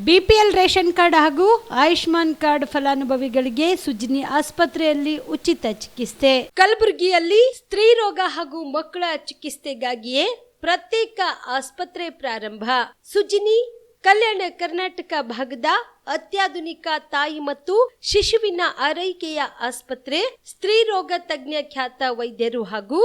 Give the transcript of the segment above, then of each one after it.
BPL ration card ಹಾಗೂ Ayushman card ಫಲಾನುಭವಿಗಳಿಗೆ ಸುಜಿನಿ ಆಸ್ಪತ್ರೆಯಲ್ಲಿ ಉಚಿತ ಚಿಕಿತ್ಸೆ. ಕಲಬುರಗಿಯಲ್ಲಿ ಸ್ತ್ರೀ ರೋಗ ಹಾಗೂ ಮಕ್ಕಳ ಚಿಕಿತ್ಸೆಗಾಗಿಯೇ ಪ್ರತ್ಯೇಕ ಆಸ್ಪತ್ರೆ ಪ್ರಾರಂಭ. ಸುಜಿನಿ ಕಲ್ಯಾಣ ಕರ್ನಾಟಕ ಭಾಗದ ಅತ್ಯಾಧುನಿಕ ತಾಯಿ ಮತ್ತು ಶಿಶುವಿನ ಆರೈಕೆಯ ಆಸ್ಪತ್ರೆ. ಸ್ತ್ರೀ ರೋಗ ತಜ್ಞ ಖ್ಯಾತ ವೈದ್ಯರು ಹಾಗೂ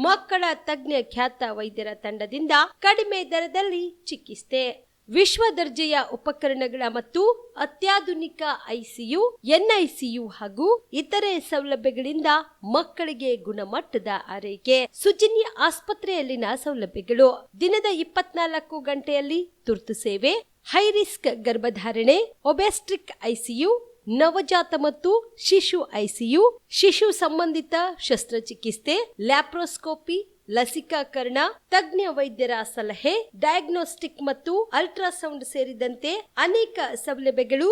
ಮಕ್ಕಳ ತಜ್ಞ ಖ್ಯಾತ ವೈದ್ಯರ ತಂಡದಿಂದ ಕಡಿಮೆ ದರದಲ್ಲಿ ಚಿಕಿತ್ಸೆ, ವಿಶ್ವ ದರ್ಜೆಯ ಉಪಕರಣಗಳ ಮತ್ತು ಅತ್ಯಾಧುನಿಕ ಐಸಿಯು, ಎನ್ಐಸಿಯು ಹಾಗೂ ಇತರೆ ಸೌಲಭ್ಯಗಳಿಂದ ಮಕ್ಕಳಿಗೆ ಗುಣಮಟ್ಟದ ಆರೈಕೆ. ಸುಜಿನಿ ಆಸ್ಪತ್ರೆಯಲ್ಲಿನ ಸೌಲಭ್ಯಗಳು: ದಿನದ 24 ಗಂಟೆಯಲ್ಲಿ ತುರ್ತು ಸೇವೆ, ಹೈ ರಿಸ್ಕ್ ಗರ್ಭಧಾರಣೆ, ಒಬೆಸ್ಟ್ರಿಕ್ ಐಸಿಯು, ನವಜಾತ ಮತ್ತು ಶಿಶು ಐಸಿಯು, ಶಿಶು ಸಂಬಂಧಿತ ಶಸ್ತ್ರಚಿಕಿತ್ಸೆ, ಲ್ಯಾಪ್ರೋಸ್ಕೋಪಿ, ಲಸಿಕಾಕರಣ, ತಜ್ಞ ವೈದ್ಯರ ಸಲಹೆ, ಡಯಾಗ್ನೋಸ್ಟಿಕ್ ಮತ್ತು ಅಲ್ಟ್ರಾಸೌಂಡ್ ಸೇರಿದಂತೆ ಅನೇಕ ಸೌಲಭ್ಯಗಳು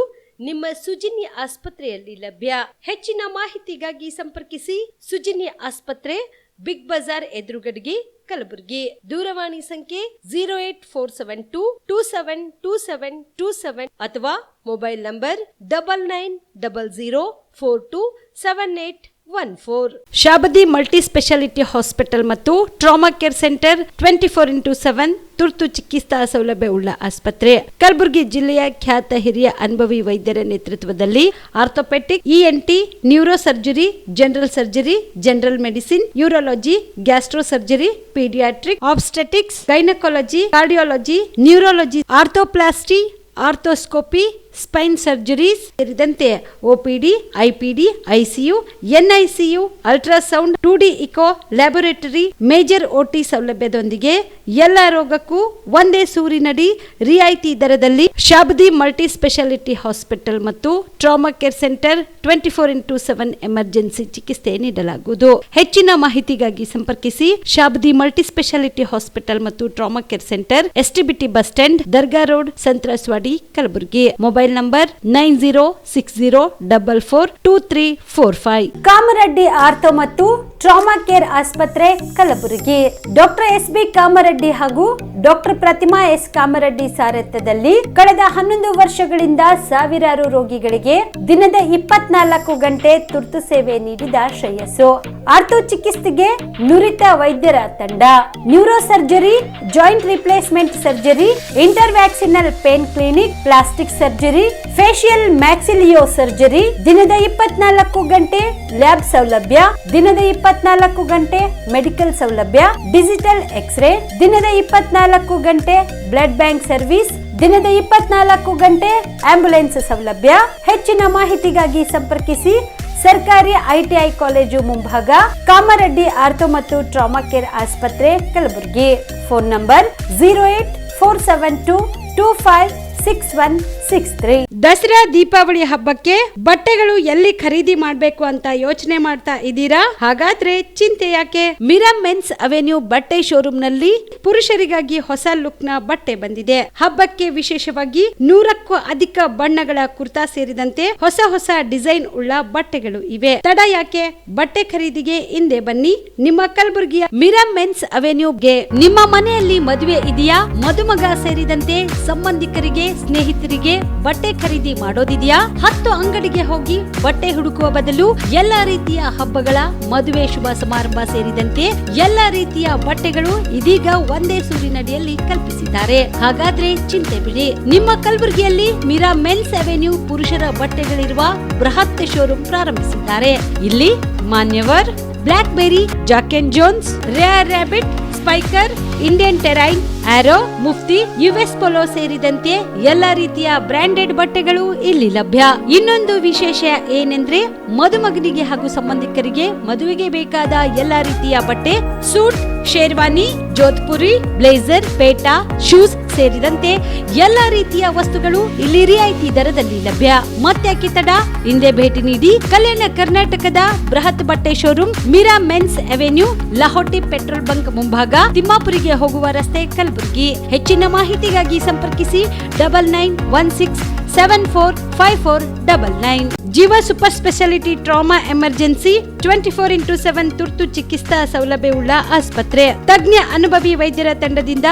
ನಿಮ್ಮ ಸುಜಿನಿ ಆಸ್ಪತ್ರೆಯಲ್ಲಿ ಲಭ್ಯ. ಹೆಚ್ಚಿನ ಮಾಹಿತಿಗಾಗಿ ಸಂಪರ್ಕಿಸಿ ಸುಜಿನಿ ಆಸ್ಪತ್ರೆ, ಬಿಗ್ ಬಜಾರ್ ಎದುರುಗಡೆಗೆ, ಕಲಬುರಗಿ. ದೂರವಾಣಿ ಸಂಖ್ಯೆ 08472 272727 ಅಥವಾ mobile number 9900427814. Shabadi multi speciality hospital ಮತ್ತು ಟ್ರಾಮಾ ಕೇರ್ ಸೆಂಟರ್ 24x7 ತುರ್ತು ಚಿಕಿತ್ಸಾ ಸೌಲಭ್ಯ ಉಳ್ಳ ಆಸ್ಪತ್ರೆ. ಕಲಬುರಗಿ ಜಿಲ್ಲೆಯ ಖ್ಯಾತ ಹಿರಿಯ ಅನುಭವಿ ವೈದ್ಯರ ನೇತೃತ್ವದಲ್ಲಿ orthopaedic, ENT, neuro surgery, general surgery, general medicine, urology, gastro surgery, paediatric, obstetrics, gynaecology, cardiology, neurology, arthroplasty, arthroscopy, spine surgeries ಸೇರಿದಂತೆ OPD, IPD, ICU, NICU, ultrasound, 2D echo, laboratory, major OT ಸೌಲಭ್ಯದೊಂದಿಗೆ ಎಲ್ಲ ರೋಗಕ್ಕೂ ಒಂದೇ ಸೂರಿನಡಿ ರಿಯಾಯಿತಿ ದರದಲ್ಲಿ ಶಾಬದಿ ಮಲ್ಟಿ ಸ್ಪೆಷಾಲಿಟಿ ಹಾಸ್ಪಿಟಲ್ ಮತ್ತು trauma care centre 24x7 emergency ಚಿಕಿತ್ಸೆ ನೀಡಲಾಗುವುದು. ಹೆಚ್ಚಿನ ಮಾಹಿತಿಗಾಗಿ ಸಂಪರ್ಕಿಸಿ ಶಾಬದಿ ಮಲ್ಟಿ ಸ್ಪೆಷಾಲಿಟಿ ಹಾಸ್ಪಿಟಲ್ ಮತ್ತು trauma care centre, STBT bus stand, Dargah road, ಸಂತ್ರಸ್ವಾಡಿ, Kalaburagi. Mobile number 9060442345. Kamareddy ortho ಮತ್ತು ಟ್ರಾಮಾ ಕೇರ್ ಆಸ್ಪತ್ರೆ, ಕಲಬುರಗಿ. Doctor S B. ಕಾಮರೆಡ್ಡಿ ಹಾಗೂ ಡಾಕ್ಟರ್ ಪ್ರತಿಮಾ ಎಸ್. ಕಾಮರೆಡ್ಡಿ ಸಾರಥ್ಯದಲ್ಲಿ ಕಳೆದ 11 ವರ್ಷಗಳಿಂದ ಸಾವಿರಾರು ರೋಗಿಗಳಿಗೆ ದಿನದ 24 ಗಂಟೆ ತುರ್ತು ಸೇವೆ ನೀಡಿದ ಶ್ರೇಯಸ್ಸು. ಆರ್ಥೋ ಚಿಕಿತ್ಸೆಗೆ ನುರಿತ ವೈದ್ಯರ ತಂಡ, neuro surgery, joint replacement surgery, interventional pain clinic, plastic surgery, facial maxillo surgery, ದಿನದ 24 ಗಂಟೆ ಲ್ಯಾಬ್ ಸೌಲಭ್ಯ, ದಿನದ 24 ಗಂಟೆ ಮೆಡಿಕಲ್ ಸೌಲಭ್ಯ, ಡಿಜಿಟಲ್ ಎಕ್ಸ್ರೇ, ದಿನದ 24 ಗಂಟೆ ಬ್ಲಡ್ ಬ್ಯಾಂಕ್ ಸರ್ವಿಸ್, ದಿನದ 24 ಗಂಟೆ ಆಂಬ್ಯುಲೆನ್ಸ್ ಸೌಲಭ್ಯ. ಹೆಚ್ಚಿನ ಮಾಹಿತಿಗಾಗಿ ಸಂಪರ್ಕಿಸಿ ಸರ್ಕಾರಿ ಐಟಿಐ ಕಾಲೇಜು ಮುಂಭಾಗ, ಕಾಮರೆಡ್ಡಿ ಆರ್ಥೋ ಮತ್ತು ಟ್ರಾಮಾ ಕೇರ್ ಆಸ್ಪತ್ರೆ, ಕಲಬುರಗಿ. Phone number 08472256163. ದಸರಾ ದೀಪಾವಳಿ ಹಬ್ಬಕ್ಕೆ ಬಟ್ಟೆಗಳು ಎಲ್ಲಿ ಖರೀದಿ ಮಾಡಬೇಕು ಅಂತ ಯೋಚನೆ ಮಾಡ್ತಾ ಇದ್ದೀರಾ? ಹಾಗಾದ್ರೆ ಚಿಂತೆ ಯಾಕೆ? ಮಿರಾ ಮೆನ್ಸ್ ಅವೆನ್ಯೂ ಬಟ್ಟೆ ಶೋರೂಮ್ ನಲ್ಲಿ ಪುರುಷರಿಗಾಗಿ ಹೊಸ ಲುಕ್ ನ ಬಟ್ಟೆ ಬಂದಿದೆ. ಹಬ್ಬಕ್ಕೆ ವಿಶೇಷವಾಗಿ 100ಕ್ಕೂ ಅಧಿಕ ಬಣ್ಣಗಳ ಕುರ್ತಾ ಸೇರಿದಂತೆ ಹೊಸ ಹೊಸ ಡಿಸೈನ್ ಉಳ್ಳ ಬಟ್ಟೆಗಳು ಇವೆ. ತಡ ಯಾಕೆ? ಬಟ್ಟೆ ಖರೀದಿಗೆ ಹಿಂದೆ ಬನ್ನಿ ನಿಮ್ಮ ಕಲಬುರಗಿಯ ಮಿರಾ ಮೆನ್ಸ್ ಅವೆನ್ಯೂಗೆ. ನಿಮ್ಮ ಮನೆಯಲ್ಲಿ ಮದುವೆ ಇದೆಯಾ? ಮದುಮಗ ಸೇರಿದಂತೆ ಸಂಬಂಧಿಕರಿಗೆ, ಸ್ನೇಹಿತರಿಗೆ ಬಟ್ಟೆ ಖರೀದಿ ಮಾಡೋದಿದೆಯಾ? 10 ಅಂಗಡಿಗೆ ಹೋಗಿ ಬಟ್ಟೆ ಹುಡುಕುವ ಬದಲು ಎಲ್ಲಾ ರೀತಿಯ ಹಬ್ಬಗಳ, ಮದುವೆ, ಶುಭ ಸಮಾರಂಭ ಸೇರಿದಂತೆ ಎಲ್ಲಾ ರೀತಿಯ ಬಟ್ಟೆಗಳು ಇದೀಗ ಒಂದೇ ಸೂರಿನಡಿಯಲ್ಲಿ ಕಲ್ಪಿಸಿದ್ದಾರೆ. ಹಾಗಾದ್ರೆ ಚಿಂತೆ ಬಿಡಿ. ನಿಮ್ಮ ಕಲಬುರಗಿಯಲ್ಲಿ ಮಿರಾ ಮೆನ್ಸ್ ಅವೆನ್ಯೂ ಪುರುಷರ ಬಟ್ಟೆಗಳಿರುವ ಬೃಹತ್ ಶೋರೂಮ್ ಪ್ರಾರಂಭಿಸಿದ್ದಾರೆ. ಇಲ್ಲಿ Manyavar, Blackberrys, Jack and Jones, Rare Rabbit, Spykar, Indian Terrain, Arrow, Mufti, US Polo ಸೇರಿದಂತೆ ಎಲ್ಲಾ ರೀತಿಯ ಬ್ರಾಂಡೆಡ್ ಬಟ್ಟೆಗಳು ಇಲ್ಲಿ ಲಭ್ಯ. ಇನ್ನೊಂದು ವಿಶೇಷ ಏನೆಂದ್ರೆ ಮದುಮಗನಿಗೆ ಹಾಗೂ ಸಂಬಂಧಿಕರಿಗೆ ಮದುವೆಗೆ ಬೇಕಾದ ಎಲ್ಲಾ ರೀತಿಯ ಬಟ್ಟೆ, ಸೂಟ್, ಶೇರ್ವಾನಿ, ಜೋಧ್ಪುರಿ, ಬ್ಲೇಸರ್, ಪೇಟಾ, ಶೂಸ್ ಸೇರಿದಂತೆ ಎಲ್ಲಾ ರೀತಿಯ ವಸ್ತುಗಳು ಇಲ್ಲಿ ರಿಯಾಯಿತಿ ದರದಲ್ಲಿ ಲಭ್ಯ. ಮತ್ತ್ಯಾಕೆ ತಡ? ಹಿಂದೆ ಭೇಟಿ ನೀಡಿ ಕಲ್ಯಾಣ ಕರ್ನಾಟಕದ ಬೃಹತ್ ಬಟ್ಟೆ showroom Mira men's avenue, Lahoti petrol bunk ಮುಂಭಾಗ, ತಿಮ್ಮಾಪುರಿಗೆ ಹೋಗುವ ರಸ್ತೆ, ಕಲಬುರಗಿ. ಹೆಚ್ಚಿನ ಮಾಹಿತಿಗಾಗಿ ಸಂಪರ್ಕಿಸಿ 9916745499. ಜೀವ super speciality trauma emergency 24x7 ತುರ್ತು ಚಿಕಿತ್ಸಾ ಸೌಲಭ್ಯವುಳ್ಳ ಆಸ್ಪತ್ರೆ. ತಜ್ಞ ಅನುಭವಿ ವೈದ್ಯರ ತಂಡದಿಂದ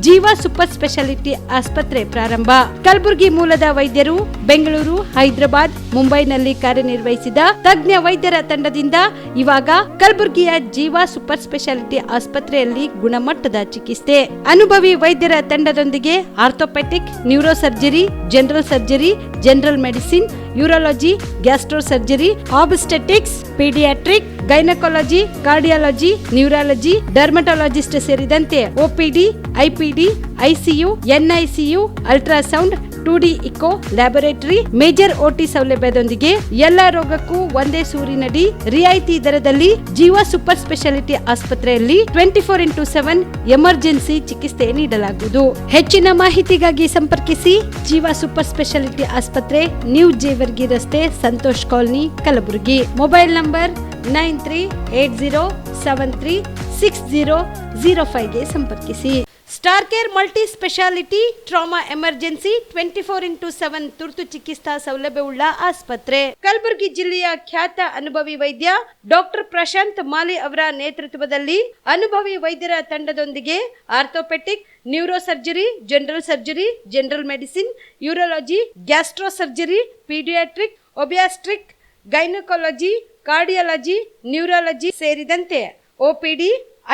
ಜೀವ ಸೂಪರ್ ಸ್ಪೆಷಾಲಿಟಿ ಆಸ್ಪತ್ರೆ ಪ್ರಾರಂಭ. ಕಲಬುರಗಿ ಮೂಲದ ವೈದ್ಯರು ಬೆಂಗಳೂರು, ಹೈದರಾಬಾದ್, ಮುಂಬೈನಲ್ಲಿ ಕಾರ್ಯನಿರ್ವಹಿಸಿದ ತಜ್ಞ ವೈದ್ಯರ ತಂಡದಿಂದ ಇವಾಗ ಕಲಬುರಗಿಯ ಜೀವ ಸೂಪರ್ ಸ್ಪೆಷಾಲಿಟಿ ಆಸ್ಪತ್ರೆಯಲ್ಲಿ ಗುಣಮಟ್ಟದ ಚಿಕಿತ್ಸೆ. ಅನುಭವಿ ವೈದ್ಯರ ತಂಡದೊಂದಿಗೆ orthopaedic, neuro surgery, general surgery, general medicine, urology, gastro surgery, obstetrics, paediatric, gynaecology, cardiology, neurology, dermatologist ಸೇರಿದಂತೆ OPD, IPD, ICU, NICU, ultrasound, 2D echo, laboratory, major OT ಸೌಲಭ್ಯದೊಂದಿಗೆ ಎಲ್ಲಾ ರೋಗಕ್ಕೂ ಒಂದೇ ಸೂರಿನಡಿ ರಿಯಾಯಿತಿ ದರದಲ್ಲಿ ಜೀವ ಸೂಪರ್ ಸ್ಪೆಷಾಲಿಟಿ ಆಸ್ಪತ್ರೆಯಲ್ಲಿ 24x7 ಎಮರ್ಜೆನ್ಸಿ ಚಿಕಿತ್ಸೆ ನೀಡಲಾಗುವುದು. ಹೆಚ್ಚಿನ ಮಾಹಿತಿಗಾಗಿ ಸಂಪರ್ಕಿಸಿ ಜೀವ ಸೂಪರ್ ಸ್ಪೆಷಾಲಿಟಿ ಆಸ್ಪತ್ರೆ, ನ್ಯೂ ಜೇವರ್ಗಿ ರಸ್ತೆ, Santosh colony, Kalaburagi. Mobile number 9380736005ಗೆ ಸಂಪರ್ಕಿಸಿ. Star care multi speciality trauma emergency 24x7 ತುರ್ತು ಚಿಕಿತ್ಸಾ ಸೌಲಭ್ಯವುಳ್ಳ ಆಸ್ಪತ್ರೆ. ಕಲಬುರಗಿ ಜಿಲ್ಲೆಯ ಖ್ಯಾತ ಅನುಭವಿ ವೈದ್ಯ ಡಾಕ್ಟರ್ ಪ್ರಶಾಂತ್ ಮಾಲಿ ಅವರ ನೇತೃತ್ವದಲ್ಲಿ ಅನುಭವಿ ವೈದ್ಯರ ತಂಡದೊಂದಿಗೆ orthopaedic, neuro surgery, general surgery, general medicine, urology, gastro surgery, paediatric, obstetric, gynaecology, cardiology, neurology ಸೇರಿದಂತೆ OPD,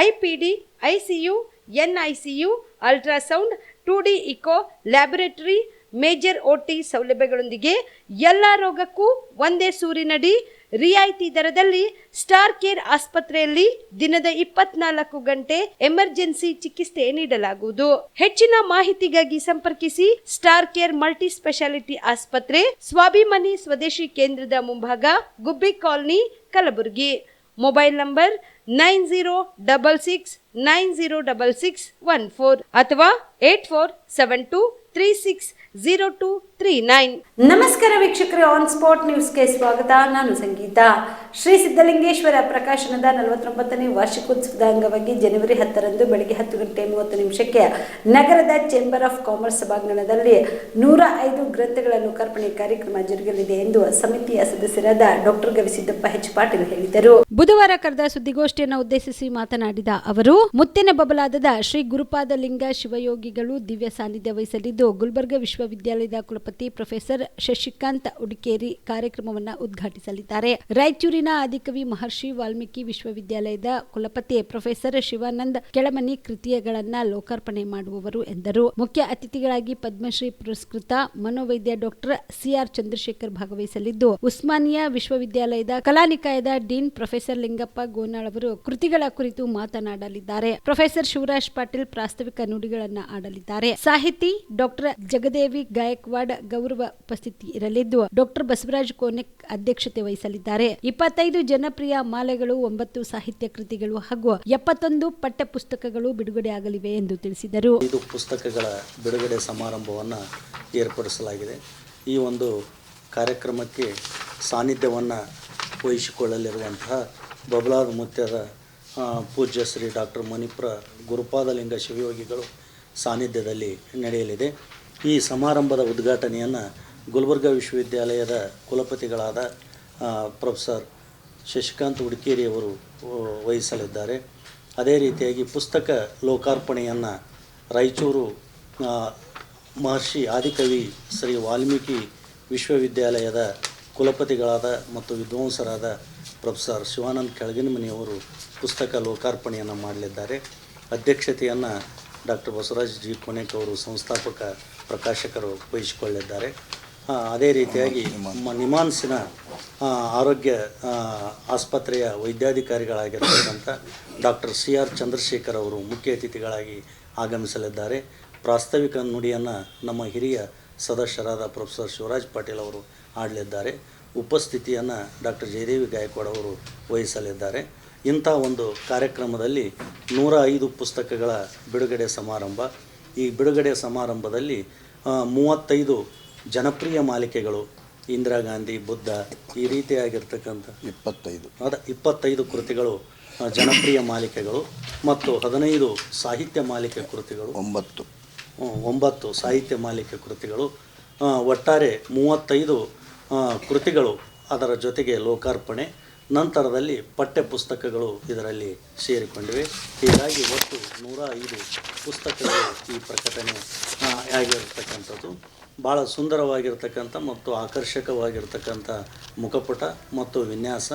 IPD, ICU, NICU, ultrasound, 2D echo, laboratory, major OT ಸೌಲಭ್ಯಗಳೊಂದಿಗೆ ಎಲ್ಲಾ ರೋಗಕ್ಕೂ ಒಂದೇ ಸೂರಿನಡಿ ರಿಯಾಯಿತಿ ದರದಲ್ಲಿ ಸ್ಟಾರ್ ಕೇರ್ ಆಸ್ಪತ್ರೆಯಲ್ಲಿ ದಿನದ 24 ಗಂಟೆ ಎಮರ್ಜೆನ್ಸಿ ಚಿಕಿತ್ಸೆ ನೀಡಲಾಗುವುದು. ಹೆಚ್ಚಿನ ಮಾಹಿತಿಗಾಗಿ ಸಂಪರ್ಕಿಸಿ ಸ್ಟಾರ್ ಕೇರ್ ಮಲ್ಟಿ ಸ್ಪೆಷಾಲಿಟಿ ಆಸ್ಪತ್ರೆ, ಸ್ವಾಭಿಮಾನಿ ಸ್ವದೇಶಿ ಕೇಂದ್ರದ ಮುಂಭಾಗ, ಗುಬ್ಬಿ ಕಾಲನಿ, ಕಲಬುರಗಿ. ಮೊಬೈಲ್ ನಂಬರ್ 9066906614 ಅಥವಾ 8472360239. ನಮಸ್ಕಾರ ವೀಕ್ಷಕರೇ, ಆನ್ ಸ್ಪಾಟ್ ನ್ಯೂಸ್ಗೆ ಸ್ವಾಗತ. ನಾನು ಸಂಗೀತ. ಶ್ರೀ ಸಿದ್ಧಲಿಂಗೇಶ್ವರ ಪ್ರಕಾಶನದ 49ನೇ ವಾರ್ಷಿಕೋತ್ಸವದ ಅಂಗವಾಗಿ ಜನವರಿ 10ರಂದು ಬೆಳಗ್ಗೆ 10:30 ನಗರದ ಚೇಂಬರ್ ಆಫ್ ಕಾಮರ್ಸ್ ಸಭಾಂಗಣದಲ್ಲಿ 105 ಗ್ರಂಥಗಳ ಲೋಕಾರ್ಪಣೆ ಕಾರ್ಯಕ್ರಮ ಜರುಗಲಿದೆ ಎಂದು ಸಮಿತಿಯ ಸದಸ್ಯರಾದ ಡಾಕ್ಟರ್ ಗವಿಸಿದ್ದಪ್ಪ ಎಚ್ ಪಾಟೀಲ್ ಹೇಳಿದರು. ಬುಧವಾರ ಕರೆದ ಸುದ್ದಿಗೋಷ್ಠಿಯನ್ನು ಉದ್ದೇಶಿಸಿ ಮಾತನಾಡಿದ ಅವರು, ಮುತ್ತಿನ ಬಬಲಾದದ ಶ್ರೀ ಗುರುಪಾದಲಿಂಗ ಶಿವಯೋಗಿಗಳು ದಿವ್ಯ ಸಾನ್ನಿಧ್ಯ ವಹಿಸಲಿದ್ದು, ಗುಲ್ಬರ್ಗ ವಿಶ್ವವಿದ್ಯಾಲಯದ ಕುಲಪತಿ ಪ್ರೊಫೆಸರ್ ಶಶಿಕಾಂತ್ ಉಡಿಕೇರಿ ಕಾರ್ಯಕ್ರಮವನ್ನು ಉದ್ಘಾಟಿಸಲಿದ್ದಾರೆ. ರಾಯಚೂರಿನ ಆದಿಕವಿ ಮಹರ್ಷಿ ವಾಲ್ಮೀಕಿ ವಿಶ್ವವಿದ್ಯಾಲಯದ ಕುಲಪತಿ ಪ್ರೊಫೆಸರ್ ಶಿವಾನಂದ್ ಕೆಳಮನಿ ಕೃತಿಯಗಳನ್ನು ಲೋಕಾರ್ಪಣೆ ಮಾಡುವವರು ಎಂದರು. ಮುಖ್ಯ ಅತಿಥಿಗಳಾಗಿ ಪದ್ಮಶ್ರೀ ಪುರಸ್ಕೃತ ಮನೋವೈದ್ಯ ಡಾಕ್ಟರ್ ಸಿಆರ್ ಚಂದ್ರಶೇಖರ್ ಭಾಗವಹಿಸಲಿದ್ದು, ಉಸ್ಮಾನಿಯಾ ವಿಶ್ವವಿದ್ಯಾಲಯದ ಕಲಾನಿಕಾಯದ ಡೀನ್ ಪ್ರೊಫೆಸರ್ ಲಿಂಗಪ್ಪ ಗೋನಾಳ್ ಅವರು ಕೃತಿಗಳ ಕುರಿತು ಮಾತನಾಡಲಿದ್ದಾರೆ. ಪ್ರೊಫೆಸರ್ ಶಿವರಾಜ್ ಪಾಟೀಲ್ ಪ್ರಾಸ್ತಾವಿಕ ನುಡಿಗಳನ್ನು ಆಡಲಿದ್ದಾರೆ. ಸಾಹಿತಿ ಡಾಕ್ಟರ್ ಜಗದೇವಿ ಗಾಯಕ್ವಾಡ್ ಗೌರವ ಉಪಸ್ಥಿತಿ ಇರಲಿದ್ದು, ಡಾಕ್ಟರ್ ಬಸವರಾಜ್ ಕೋನೆಕ್ ಅಧ್ಯಕ್ಷತೆ ವಹಿಸಲಿದ್ದಾರೆ. 25 ಜನಪ್ರಿಯ ಮಾಲೆಗಳು, 9 ಸಾಹಿತ್ಯ ಕೃತಿಗಳು ಹಾಗೂ 71 ಪಠ್ಯ ಪುಸ್ತಕಗಳು ಬಿಡುಗಡೆಯಾಗಲಿವೆ ಎಂದು ತಿಳಿಸಿದರು. 5 ಪುಸ್ತಕಗಳ ಬಿಡುಗಡೆ ಸಮಾರಂಭವನ್ನು ಏರ್ಪಡಿಸಲಾಗಿದೆ. ಈ ಒಂದು ಕಾರ್ಯಕ್ರಮಕ್ಕೆ ಸಾನ್ನಿಧ್ಯವನ್ನು ವಹಿಸಿಕೊಳ್ಳಲಿರುವಂತಹ ಬಬಲಾದ ಮುತ್ಯದ ಪೂಜ್ಯ ಶ್ರೀ ಡಾಕ್ಟರ್ ಮಣಿಪುರ ಗುರುಪಾದಲಿಂಗ ಶಿವಯೋಗಿಗಳು ಸಾನ್ನಿಧ್ಯದಲ್ಲಿ ನಡೆಯಲಿದೆ. ಈ ಸಮಾರಂಭದ ಉದ್ಘಾಟನೆಯನ್ನು ಗುಲ್ಬರ್ಗ ವಿಶ್ವವಿದ್ಯಾಲಯದ ಕುಲಪತಿಗಳಾದ ಪ್ರೊಫೆಸರ್ ಶಶಿಕಾಂತ್ ಉಡಿಕೇರಿಯವರು ವಹಿಸಲಿದ್ದಾರೆ. ಅದೇ ರೀತಿಯಾಗಿ ಪುಸ್ತಕ ಲೋಕಾರ್ಪಣೆಯನ್ನು ರಾಯಚೂರು ಮಹರ್ಷಿ ಆದಿಕವಿ ಶ್ರೀ ವಾಲ್ಮೀಕಿ ವಿಶ್ವವಿದ್ಯಾಲಯದ ಕುಲಪತಿಗಳಾದ ಮತ್ತು ವಿದ್ವಾಂಸರಾದ ಪ್ರೊಫೆಸರ್ ಶಿವಾನಂದ್ ಕೆಳಗಿನಮನಿಯವರು ಪುಸ್ತಕ ಲೋಕಾರ್ಪಣೆಯನ್ನು ಮಾಡಲಿದ್ದಾರೆ. ಅಧ್ಯಕ್ಷತೆಯನ್ನು ಡಾಕ್ಟರ್ ಬಸವರಾಜ್ ಜಿ ಕೋನೆಕ್ ಅವರು ಸಂಸ್ಥಾಪಕ ಪ್ರಕಾಶಕರು ವಹಿಸಿಕೊಳ್ಳಿದ್ದಾರೆ. ಅದೇ ರೀತಿಯಾಗಿ ನಿಮಾನ್ಸಿನ ಆರೋಗ್ಯ ಆಸ್ಪತ್ರೆಯ ವೈದ್ಯಾಧಿಕಾರಿಗಳಾಗಿರ್ತಕ್ಕಂಥ ಡಾಕ್ಟರ್ ಸಿಆರ್ ಚಂದ್ರಶೇಖರ್ ಅವರು ಮುಖ್ಯ ಅತಿಥಿಗಳಾಗಿ ಆಗಮಿಸಲಿದ್ದಾರೆ. ಪ್ರಾಸ್ತಾವಿಕ ನುಡಿಯನ್ನು ನಮ್ಮ ಹಿರಿಯ ಸದಸ್ಯರಾದ ಪ್ರೊಫೆಸರ್ ಶಿವರಾಜ್ ಪಾಟೀಲ್ ಅವರು ಆಡಲಿದ್ದಾರೆ. ಉಪಸ್ಥಿತಿಯನ್ನು ಡಾಕ್ಟರ್ ಜಯದೇವಿ ಗಾಯಕ್ವಾಡ್ ಅವರು ವಹಿಸಲಿದ್ದಾರೆ. ಇಂಥ ಒಂದು ಕಾರ್ಯಕ್ರಮದಲ್ಲಿ 105 ಪುಸ್ತಕಗಳ ಬಿಡುಗಡೆ ಸಮಾರಂಭ. ಈ ಬಿಡುಗಡೆ ಸಮಾರಂಭದಲ್ಲಿ 35 ಜನಪ್ರಿಯ ಮಾಲಿಕೆಗಳು, ಇಂದಿರಾ ಗಾಂಧಿ, ಬುದ್ಧ, ಈ ರೀತಿಯಾಗಿರ್ತಕ್ಕಂಥ 25 ಕೃತಿಗಳು ಜನಪ್ರಿಯ ಮಾಲಿಕೆಗಳು ಮತ್ತು 15 ಸಾಹಿತ್ಯ ಮಾಲಿಕೆ ಕೃತಿಗಳು, 9 ಸಾಹಿತ್ಯ ಮಾಲಿಕೆ ಕೃತಿಗಳು, ಒಟ್ಟಾರೆ 35 ಕೃತಿಗಳು ಅದರ ಜೊತೆಗೆ ಲೋಕಾರ್ಪಣೆ ನಂತರದಲ್ಲಿ ಪಠ್ಯ ಪುಸ್ತಕಗಳು ಇದರಲ್ಲಿ ಸೇರಿಕೊಂಡಿವೆ. ಹೀಗಾಗಿ ಒಟ್ಟು 105 ಪುಸ್ತಕಗಳು ಈ ಪ್ರಕಟಣೆ ಆಗಿರತಕ್ಕಂಥದ್ದು. ಭಾಳ ಸುಂದರವಾಗಿರ್ತಕ್ಕಂಥ ಮತ್ತು ಆಕರ್ಷಕವಾಗಿರ್ತಕ್ಕಂಥ ಮುಖಪುಟ ಮತ್ತು ವಿನ್ಯಾಸ,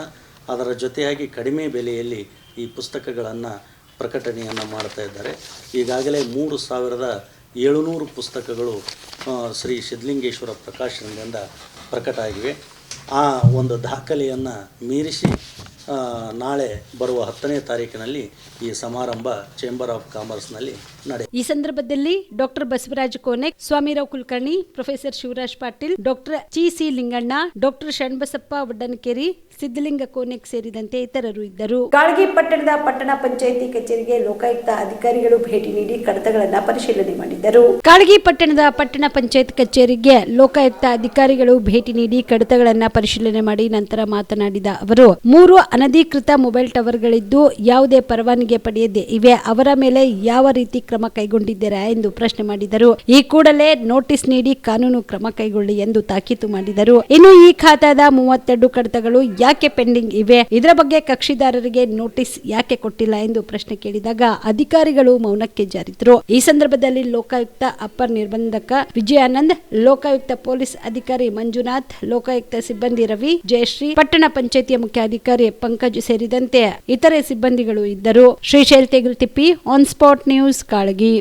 ಅದರ ಜೊತೆಯಾಗಿ ಕಡಿಮೆ ಬೆಲೆಯಲ್ಲಿ ಈ ಪುಸ್ತಕಗಳನ್ನು ಪ್ರಕಟಣೆಯನ್ನು ಮಾಡ್ತಾ ಇದ್ದಾರೆ. ಈಗಾಗಲೇ 3700 ಪುಸ್ತಕಗಳು ಶ್ರೀ ಸಿದ್ಧಲಿಂಗೇಶ್ವರ ಪ್ರಕಾಶನದಿಂದ ಪ್ರಕಟ ಆಗಿವೆ. ಆ ಒಂದು ದಾಖಲೆಯನ್ನು ಮೀರಿಸಿ ನಾಳೆ ಬರುವ 10ನೇ ತಾರೀಕಿನಲ್ಲಿ ಈ ಸಮಾರಂಭ ಚೇಂಬರ್ ಆಫ್ ಕಾಮರ್ಸ್ನಲ್ಲಿ ನಡೆಯುತ್ತೆ. ಈ ಸಂದರ್ಭದಲ್ಲಿ doctor Basavaraja Konek, Swamirao Kulkarni, professor Shivaraj Patil, doctor C Linganna, doctor Sharanabasappa Vaddanakeri, Siddalinga Konek ಸೇರಿದಂತೆ ಇತರರು ಇದ್ದರು. ಕಾಳಗಿ ಪಟ್ಟಣದ ಪಟ್ಟಣ ಪಂಚಾಯಿತಿ ಕಚೇರಿಗೆ ಲೋಕಾಯುಕ್ತ ಅಧಿಕಾರಿಗಳು ಭೇಟಿ ನೀಡಿ ಕಡತಗಳನ್ನು ಪರಿಶೀಲನೆ ಮಾಡಿದ್ದರು. ಕಾಳಗಿ ಪಟ್ಟಣದ ಪಟ್ಟಣ ಪಂಚಾಯತ್ ಕಚೇರಿಗೆ ಲೋಕಾಯುಕ್ತ ಅಧಿಕಾರಿಗಳು ಭೇಟಿ ನೀಡಿ ಕಡತಗಳನ್ನು ಪರಿಶೀಲನೆ ಮಾಡಿ ನಂತರ ಮಾತನಾಡಿದ ಅವರು, 3 ಅನಧಿಕೃತ ಮೊಬೈಲ್ ಟವರ್ಗಳಿದ್ದು ಯಾವುದೇ ಪರವಾನಗಿ ಪಡೆಯದೆ ಇವೆ, ಅವರ ಮೇಲೆ ಯಾವ ರೀತಿ ಕ್ರಮ ಕೈಗೊಂಡಿದ್ದೀರಾ ಎಂದು ಪ್ರಶ್ನೆ ಮಾಡಿದರು. ಈ ಕೂಡಲೇ ನೋಟಿಸ್ ನೀಡಿ ಕಾನೂನು ಕ್ರಮ ಕೈಗೊಳ್ಳಿ ಎಂದು ತಾಕೀತು ಮಾಡಿದರು. ಇನ್ನು ಈ ಖಾತಾದ 32 ಕಡತಗಳು ಯಾಕೆ ಪೆಂಡಿಂಗ್ ಇವೆ, ಇದರ ಬಗ್ಗೆ ಕಕ್ಷಿದಾರರಿಗೆ ನೋಟಿಸ್ ಯಾಕೆ ಕೊಟ್ಟಿಲ್ಲ ಎಂದು ಪ್ರಶ್ನೆ ಕೇಳಿದಾಗ ಅಧಿಕಾರಿಗಳು ಮೌನಕ್ಕೆ ಜಾರಿದ್ರು. ಈ ಸಂದರ್ಭದಲ್ಲಿ ಲೋಕಾಯುಕ್ತ ಅಪ್ಪರ್ ನಿರ್ಬಂಧಕ ವಿಜಯಾನಂದ್, ಲೋಕಾಯುಕ್ತ ಪೊಲೀಸ್ ಅಧಿಕಾರಿ ಮಂಜುನಾಥ್, ಲೋಕಾಯುಕ್ತ ಸಿಬ್ಬಂದಿ ರವಿ, ಜಯಶ್ರೀ, ಪಟ್ಟಣ ಪಂಚಾಯಿತಿಯ ಮುಖ್ಯಾಧಿಕಾರಿ ಪಂಕಜ್ ಸೇರಿದಂತೆ ಇತರೆ ಸಿಬ್ಬಂದಿಗಳು ಇದ್ದರು. Shrishail Tegultippi, on spot news, Kalagi.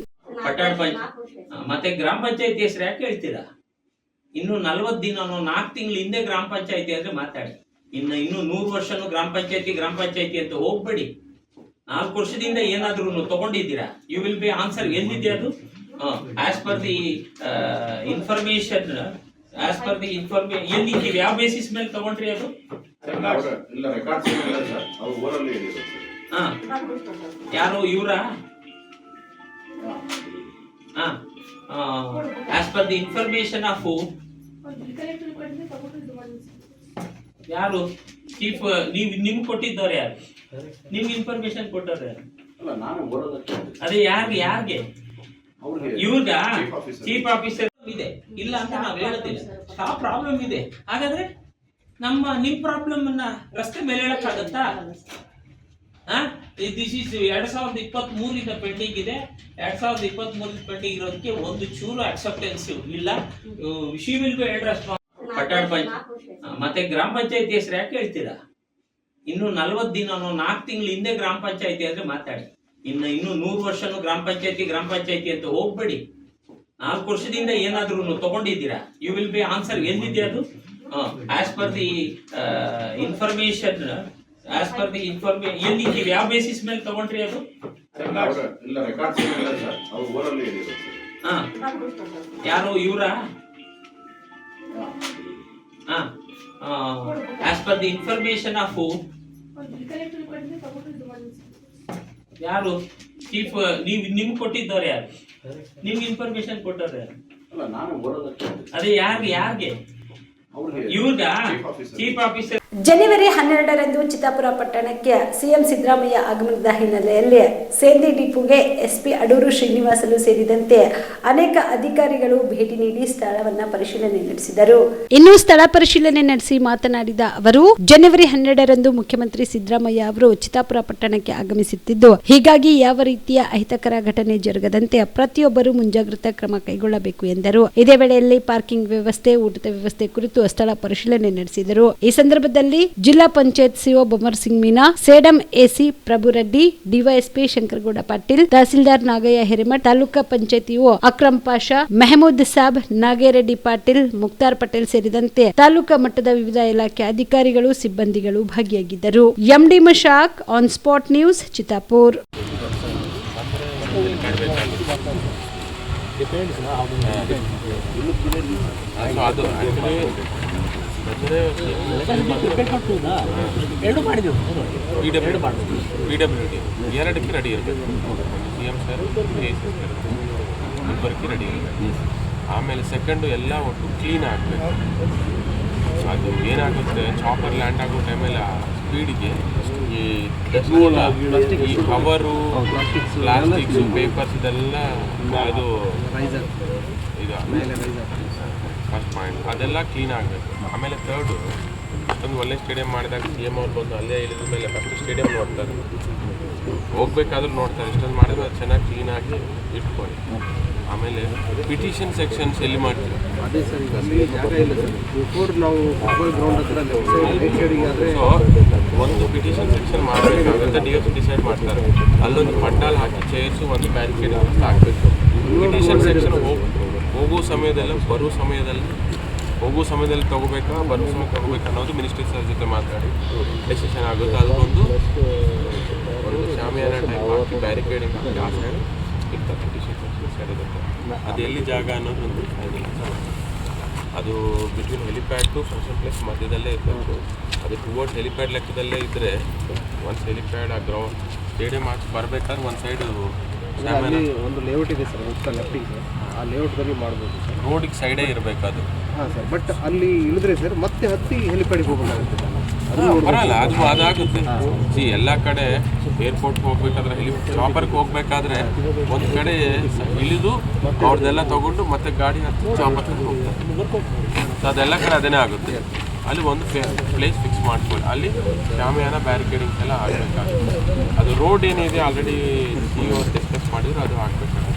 ಮತ್ತೆ ಗ್ರಾಮ ಪಂಚಾಯತಿ ಹೆಸರು ಯಾಕೆ ಹೇಳ್ತೀರಾ? ಇನ್ನು 40 ದಿನನೋ 4 ತಿಂಗಳು ಹಿಂದೆ ಗ್ರಾಮ ಪಂಚಾಯತಿ ಅಂದ್ರೆ ಮಾತಾಡಿ. ಇನ್ನು 100 ವರ್ಷನೂ ಗ್ರಾಮ ಪಂಚಾಯತಿ ಅಂತ ಹೋಗ್ಬೇಡಿ. 4 ವರ್ಷದಿಂದ ಏನಾದ್ರೂ ತಗೊಂಡಿದ್ದೀರಾ? You will be answer. ಎಲ್ಲಿದೆ ಅದು? ಆಸ್ ಪರ್ ದಿ ಇನ್ಫಾರ್ಮೇಶನ್ ಎಲ್ಲಿ ಯಾವ ಬೇಸಿಸ್ ಮೇಲೆ ತಗೊಂಡ್ರಿ ಅದು? ಯಾರು ಇವರ? As per the information of ಯಾರು? ಚೀಫ್ ನಿಮ್ಗೆ ಕೊಟ್ಟಿದ್ದವ್ರು ಯಾರು? ನಿಮ್ಗೆ ಇನ್ಫಾರ್ಮೇಶನ್ ಕೊಟ್ಟವ್ರು ಯಾರು? ಅದೇ ಯಾರಿಗೆ? ಇವ್ರಗ ಚೀಫ್ ಆಫೀಸರ್ ಇದೆ ಇಲ್ಲ ಅಂತ ನಾವ್ ಹೇಳೋದಿಲ್ಲ. ಆ ಪ್ರಾಬ್ಲಮ್ ಇದೆ. ಹಾಗಾದ್ರೆ ನಿಮ್ ಪ್ರಾಬ್ಲಮ್ ಅನ್ನ ರಸ್ತೆ ಮೇಲೆ ಹೇಳಕ್ಕಾಗತ್ತಾ? ದಿಸ್ ಇಸ್ 2023 ಪೆಂಡಿಂಗ್ ಇದೆ. 2023 ಪೆಂಡಿಂಗ್ ಇರೋದಕ್ಕೆ ಒಂದು ಚೂರು ಅಕ್ಸೆಪ್ಟೆನ್ಸ್ ಇಲ್ಲ. She will be held responsible. ಪಟ್ಟಣ ಮತ್ತೆ ಗ್ರಾಮ ಪಂಚಾಯತಿ ಹೆಸರು ಯಾಕೆ ಹೇಳ್ತೀರಾ? ಇನ್ನು 40 ದಿನನೋ 4 ತಿಂಗಳು ಹಿಂದೆ ಗ್ರಾಮ ಪಂಚಾಯತಿ ಅಂದ್ರೆ ಮಾತಾಡಿ. ಇನ್ನು 100 ವರ್ಷನೂ ಗ್ರಾಮ ಪಂಚಾಯತಿ ಅಂತ ಹೋಗ್ಬೇಡಿ. 4 ವರ್ಷದಿಂದ ಏನಾದ್ರೂ ತಗೊಂಡಿದ್ದೀರಾ? You will be answer. ಎಲ್ಲಿದೆ ಅದು? ಆಸ್ ಪರ್ ದಿ ಇನ್ಫಾರ್ಮೇಶನ್ ಎಲ್ಲಿ ಯಾವ ಬೇಸಿಸ್ ಮೇಲೆ ತಗೊಂಡ್ರಿ ಅದು? ಯಾರು ಇವರ? As per the information of ಯಾರು? ಚೀಫ್ ನಿಮ್ಗೆ ಕೊಟ್ಟಿದ್ದವ್ರು ಯಾರು? ನಿಮ್ಗೆ ಇನ್ಫಾರ್ಮೇಶನ್ ಕೊಟ್ಟವ್ರು ಯಾರು? ಅದೇ ಯಾರಿಗೆ? ಇವ್ರಗ ಚೀಫ್ ಆಫೀಸರ್. ಜನವರಿ 12ರಂದು ಚಿತ್ತಾಪುರ ಪಟ್ಟಣಕ್ಕೆ ಸಿಎಂ ಸಿದ್ದರಾಮಯ್ಯ ಆಗಮನದ ಹಿನ್ನೆಲೆಯಲ್ಲಿ ಸೇಂದಿ ಡಿಪೋಗೆ ಎಸ್ಪಿ ಅಡೂರು ಶ್ರೀನಿವಾಸಲು ಸೇರಿದಂತೆ ಅನೇಕ ಅಧಿಕಾರಿಗಳು ಭೇಟಿ ನೀಡಿ ಸ್ಥಳವನ್ನ ಪರಿಶೀಲನೆ ನಡೆಸಿದರು. ಇನ್ನು ಸ್ಥಳ ಪರಿಶೀಲನೆ ನಡೆಸಿ ಮಾತನಾಡಿದ ಅವರು, ಜನವರಿ 12ರಂದು ಮುಖ್ಯಮಂತ್ರಿ ಸಿದ್ದರಾಮಯ್ಯ ಅವರು ಚಿತ್ತಾಪುರ ಪಟ್ಟಣಕ್ಕೆ ಆಗಮಿಸುತ್ತಿದ್ದು, ಹೀಗಾಗಿ ಯಾವ ರೀತಿಯ ಅಹಿತಕರ ಘಟನೆ ಜರುಗದಂತೆ ಪ್ರತಿಯೊಬ್ಬರು ಮುಂಜಾಗ್ರತಾ ಕ್ರಮ ಕೈಗೊಳ್ಳಬೇಕು ಎಂದರು. ಇದೇ ವೇಳೆಯಲ್ಲಿ ಪಾರ್ಕಿಂಗ್ ವ್ಯವಸ್ಥೆ, ಊಟದ ವ್ಯವಸ್ಥೆ ಕುರಿತು ಸ್ಥಳ ಪರಿಶೀಲನೆ ನಡೆಸಿದರು. ಈ ಸಂದರ್ಭದಲ್ಲಿ ಜಿಲ್ಲಾ panchayat CO Bhanwar Singh Meena, Sedam AC Prabhu Reddy, DYSP Shankaragouda Patil, tahsildar Nagayya Hiremath, taluka panchayat EO Akram Pasha, Mehmood Sab, Nagereddy Patil, Mukhtar Patel ಸೇರಿದಂತೆ ತಾಲೂಕಾ ಮಟ್ಟದ ವಿವಿಧ ಇಲಾಖೆ ಅಧಿಕಾರಿಗಳು, ಸಿಬ್ಬಂದಿಗಳು ಭಾಗಿಯಾಗಿದ್ದರು. MD Mashak, on spot news, Chittapur. ಎರಡಕ್ಕೆ ರೆಡಿ ಇರಬೇಕು. CM ಸರ್, ಇಬ್ಬರಿಗೆ ರೆಡಿ ಇರಬೇಕು. ಆಮೇಲೆ ಸೆಕೆಂಡು ಎಲ್ಲ ಒಟ್ಟು ಕ್ಲೀನ್ ಆಗಬೇಕು. ಅದು ಏನಾಗುತ್ತೆ, ಚಾಪರ್ ಲ್ಯಾಂಡ್ ಆಗೋ ಟೈಮಲ್ಲಿ ಆ ಸ್ಪೀಡಿಗೆ ಈ ಈ ಕವರು, ಪ್ಲಾಸ್ಟಿಕ್ಸು, ಪೇಪರ್ಸ್ ಇದೆಲ್ಲ ಅದು ಇದು ಫಸ್ಟ್ ಪಾಯಿಂಟ್, ಅದೆಲ್ಲ ಕ್ಲೀನ್ ಆಗಬೇಕು. ಆಮೇಲೆ ಥರ್ಡು ಅಷ್ಟೊಂದು ಒಳ್ಳೆ ಸ್ಟೇಡಿಯಂ ಮಾಡಿದಾಗ CM ಅವ್ರು ಬಂದು ಅಲ್ಲೇ ಇಳಿದ ಮೇಲೆ ಫಸ್ಟ್ ಸ್ಟೇಡಿಯಂ ನೋಡ್ತಾರೆ, ಹೋಗ್ಬೇಕಾದ್ರೂ ನೋಡ್ತಾರೆ. ಇಷ್ಟೊಂದು ಮಾಡಿದ್ರೆ ಅದು ಚೆನ್ನಾಗಿ ಕ್ಲೀನಾಗಿ ಇಟ್ಕೊಳ್ಳಿ. ಆಮೇಲೆ ಪಿಟಿಷನ್ ಸೆಕ್ಷನ್ಸ್ ಎಲ್ಲಿ ಮಾಡ್ತೀವಿ? ಅದೇ ಸರ್, ಈಗ ಜಾಗ ಇಲ್ಲ ಸರ್. ಬಿಫೋರ್ ನಾವು ಫುಟ್ಬಾಲ್ ಗ್ರೌಂಡ್ ಹತ್ರ ಸೊ ಒಂದು ಪಿಟಿಷನ್ ಸೆಕ್ಷನ್ ಮಾಡಬೇಕಾಗುತ್ತೆ, DF ಡಿಸೈಡ್ ಮಾಡ್ತಾರೆ. ಅಲ್ಲೊಂದು ಪಂಡಾಲ್ ಹಾಕಿ ಚೇರ್ಸು, ಒಂದು ಬ್ಯಾರಿಕೇಡ್ ಹಾಕಬೇಕು. ಪಿಟಿಷನ್ ಸೆಕ್ಷನ್ ಹೋಗೋ ಸಮಯದಲ್ಲಿ ಹೋಗೋ ಸಮಯದಲ್ಲಿ ತೊಗೋಬೇಕಾ, ಬರೋ ಸಮಯ ತೊಗೋಬೇಕಾ ಅನ್ನೋದು ಮಿನಿಸ್ಟ್ರಿ ಸರ್ ಜೊತೆ ಮಾತಾಡಿ ಡೆಸಿಷನ್ ಆಗುತ್ತೆ. ಅದೊಂದು ಶಾಮಿಯಾನ ಟೈಪ್ ಹಾಕಿ ಬ್ಯಾರಿಕೇಡಿಂಗ್ ಹಾಕಿ ಆ ಸೈಡ್ ಇರ್ತಾರೆ ಪಿಟಿಷನ್ ಸೆಕ್ಷನ್ ಸೈಡ್ ಇರುತ್ತೆ. ಅದು ಎಲ್ಲಿ ಜಾಗ ಅನ್ನೋದು ಒಂದು ಅದು between helipad to function place ಮಧ್ಯದಲ್ಲೇ ಇರಬೇಕು. ಅದು ಟುವರ್ಡ್ಸ್ ಹೆಲಿಪ್ಯಾಡ್ ಲೆಕ್ಕದಲ್ಲೇ ಇದ್ದರೆ ಒಂದು ಹೆಲಿಪ್ಯಾಡ್ ಆ ಗ್ರೌಂಡ್ ಸ್ಟೇಡಿಯಂ ಹಾಕಿ ಬರಬೇಕಾದ್ರೆ ಒಂದು ಸೈಡು ಒಂದು ಲೇಔಟ್ ಇದೆ ಸರ್, ಉತ್ತರ ಲೆಫ್ಟಿಗೆ ಸರ್, ಆ ಲೇಔಟ್ದಲ್ಲಿ ಮಾಡ್ಬೋದು ಸರ್. ರೋಡಿಗೆ ಸೈಡೇ ಇರಬೇಕು ಅದು. ಹಾಂ ಸರ್, ಬಟ್ ಅಲ್ಲಿ ಇಳಿದ್ರೆ ಸರ್ ಮತ್ತೆ ಹತ್ತಿ ಹೆಲಿಪ್ಯಾಡಿಗೆ ಹೋಗಬೇಕಾಗುತ್ತೆ. ಬರಲ್ಲ, ಅದಾಗುತ್ತೆ. ಎಲ್ಲ ಕಡೆ ಏರ್ಪೋರ್ಟ್ಗೆ ಹೋಗ್ಬೇಕಾದ್ರೆ ಚಾಪರ್ಗೆ ಹೋಗ್ಬೇಕಾದ್ರೆ ಒಂದು ಕಡೆ ಇಳಿದು ಅವ್ರದ್ದೆಲ್ಲ ತಗೊಂಡು ಮತ್ತೆ ಗಾಡಿ ಹತ್ತಿ ಚಾಪರ್ಗೆ ಹೋಗ್ತಾರೆ. ಸೊ ಅದೆಲ್ಲ ಕಡೆ ಅದೇನೇ ಆಗುತ್ತೆ. ಅಲ್ಲಿ ಒಂದು ಪ್ಲೇಸ್ ಫಿಕ್ಸ್ ಮಾಡ್ಕೊಳ್ಳಿ, ಅಲ್ಲಿ ಶಾಮಿಯಾನ ಬ್ಯಾರಿಕೇಡಿಂಗ್ಸ್ ಎಲ್ಲ ಆಗಬೇಕಾಗುತ್ತೆ. ಅದು ರೋಡ್ ಏನಿದೆ ಆಲ್ರೆಡಿ CEO ಡಿಸ್ಕಸ್ ಮಾಡಿದ್ರು, ಅದು ಆಗಬೇಕಾಗುತ್ತೆ.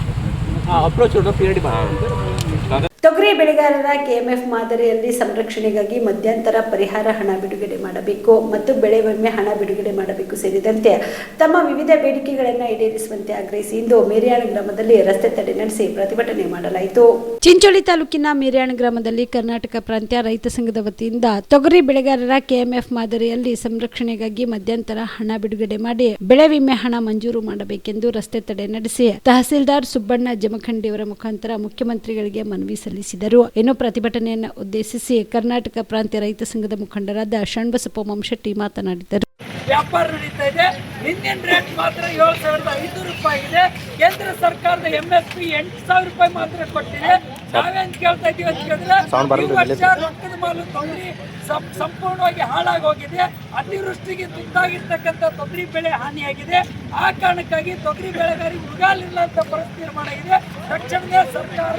ತೊಗರಿ ಬೆಳೆಗಾರರ KMF ಮಾದರಿಯಲ್ಲಿ ಸಂರಕ್ಷಣೆಗಾಗಿ ಮಧ್ಯಂತರ ಪರಿಹಾರ ಹಣ ಬಿಡುಗಡೆ ಮಾಡಬೇಕು ಮತ್ತು ಬೆಳೆ ವಿಮೆ ಹಣ ಬಿಡುಗಡೆ ಮಾಡಬೇಕು ಸೇರಿದಂತೆ ತಮ್ಮ ವಿವಿಧ ಬೇಡಿಕೆಗಳನ್ನು ಈಡೇರಿಸುವಂತೆ ಆಗ್ರಹಿಸಿ ಇಂದು ಮೇರ್ಯಾಣ ಗ್ರಾಮದಲ್ಲಿ ರಸ್ತೆ ತಡೆ ನಡೆಸಿ ಪ್ರತಿಭಟನೆ ಮಾಡಲಾಯಿತು. ಚಿಂಚೋಳಿ ತಾಲೂಕಿನ ಮೇರ್ಯಾಣ ಗ್ರಾಮದಲ್ಲಿ ಕರ್ನಾಟಕ ಪ್ರಾಂತ್ಯ ರೈತ ಸಂಘದ ವತಿಯಿಂದ ತೊಗರಿ ಬೆಳೆಗಾರರ KMF ಮಾದರಿಯಲ್ಲಿ ಸಂರಕ್ಷಣೆಗಾಗಿ ಮಧ್ಯಂತರ ಹಣ ಬಿಡುಗಡೆ ಮಾಡಿ ಬೆಳೆ ವಿಮೆ ಹಣ ಮಂಜೂರು ಮಾಡಬೇಕೆಂದು ರಸ್ತೆ ತಡೆ ನಡೆಸಿ ತಹಸೀಲ್ದಾರ್ ಸುಬ್ಬಣ್ಣ ಜಮಖಂಡಿಯವರ ಮುಖಾಂತರ ಮುಖ್ಯಮಂತ್ರಿಗಳಿಗೆ ಮನವಿ ಸಲ್ಲಿಸಿದರು. ಇನ್ನು ಪ್ರತಿಭಟನೆಯನ್ನು ಉದ್ದೇಶಿಸಿ ಕರ್ನಾಟಕ ಪ್ರಾಂತ್ಯ ರೈತ ಸಂಘದ ಮುಖಂಡರಾದ ಷಣ್ಬಸಪ್ಪ ಮಂಶೆಟ್ಟಿ ಮಾತನಾಡಿದರು. ವ್ಯಾಪಾರ ನಡೀತಾ ಇದೆ. ಇಂಡಿಯನ್ ರೇಟ್ ಮಾತ್ರ 7,500 ರೂಪಾಯಿ ಇದೆ. ಕೇಂದ್ರ ಸರ್ಕಾರದ MSP 8,000 ರೂಪಾಯಿ ಮಾತ್ರ ಕೊಟ್ಟಿದೆ. ನಾವೇನ್ ಕೇಳ್ತಾ ಇದೀವಿ ಅಂತ ಹೇಳಿದ್ರೆ, ಈ ವರ್ಷ ರೊಕ್ಕದ ಮಾಲು ತೊಗರಿ ಸಂಪೂರ್ಣವಾಗಿ ಹಾಳಾಗಿ ಹೋಗಿದೆ. ಅತಿವೃಷ್ಟಿಗೆ ತುತ್ತಾಗಿರ್ತಕ್ಕಂಥ ತೊಗರಿ ಬೆಳೆ ಹಾನಿಯಾಗಿದೆ. ಆ ಕಾರಣಕ್ಕಾಗಿ ತೊಗರಿ ಬೆಳೆಗಾರರಿಗೆ ಮುಗಾಲಿಲ್ಲ ಅಂತ ಪರಿಸ್ಥಿತಿ ನಿರ್ಮಾಣ ಆಗಿದೆ. ತಕ್ಷಣವೇ ಸರ್ಕಾರ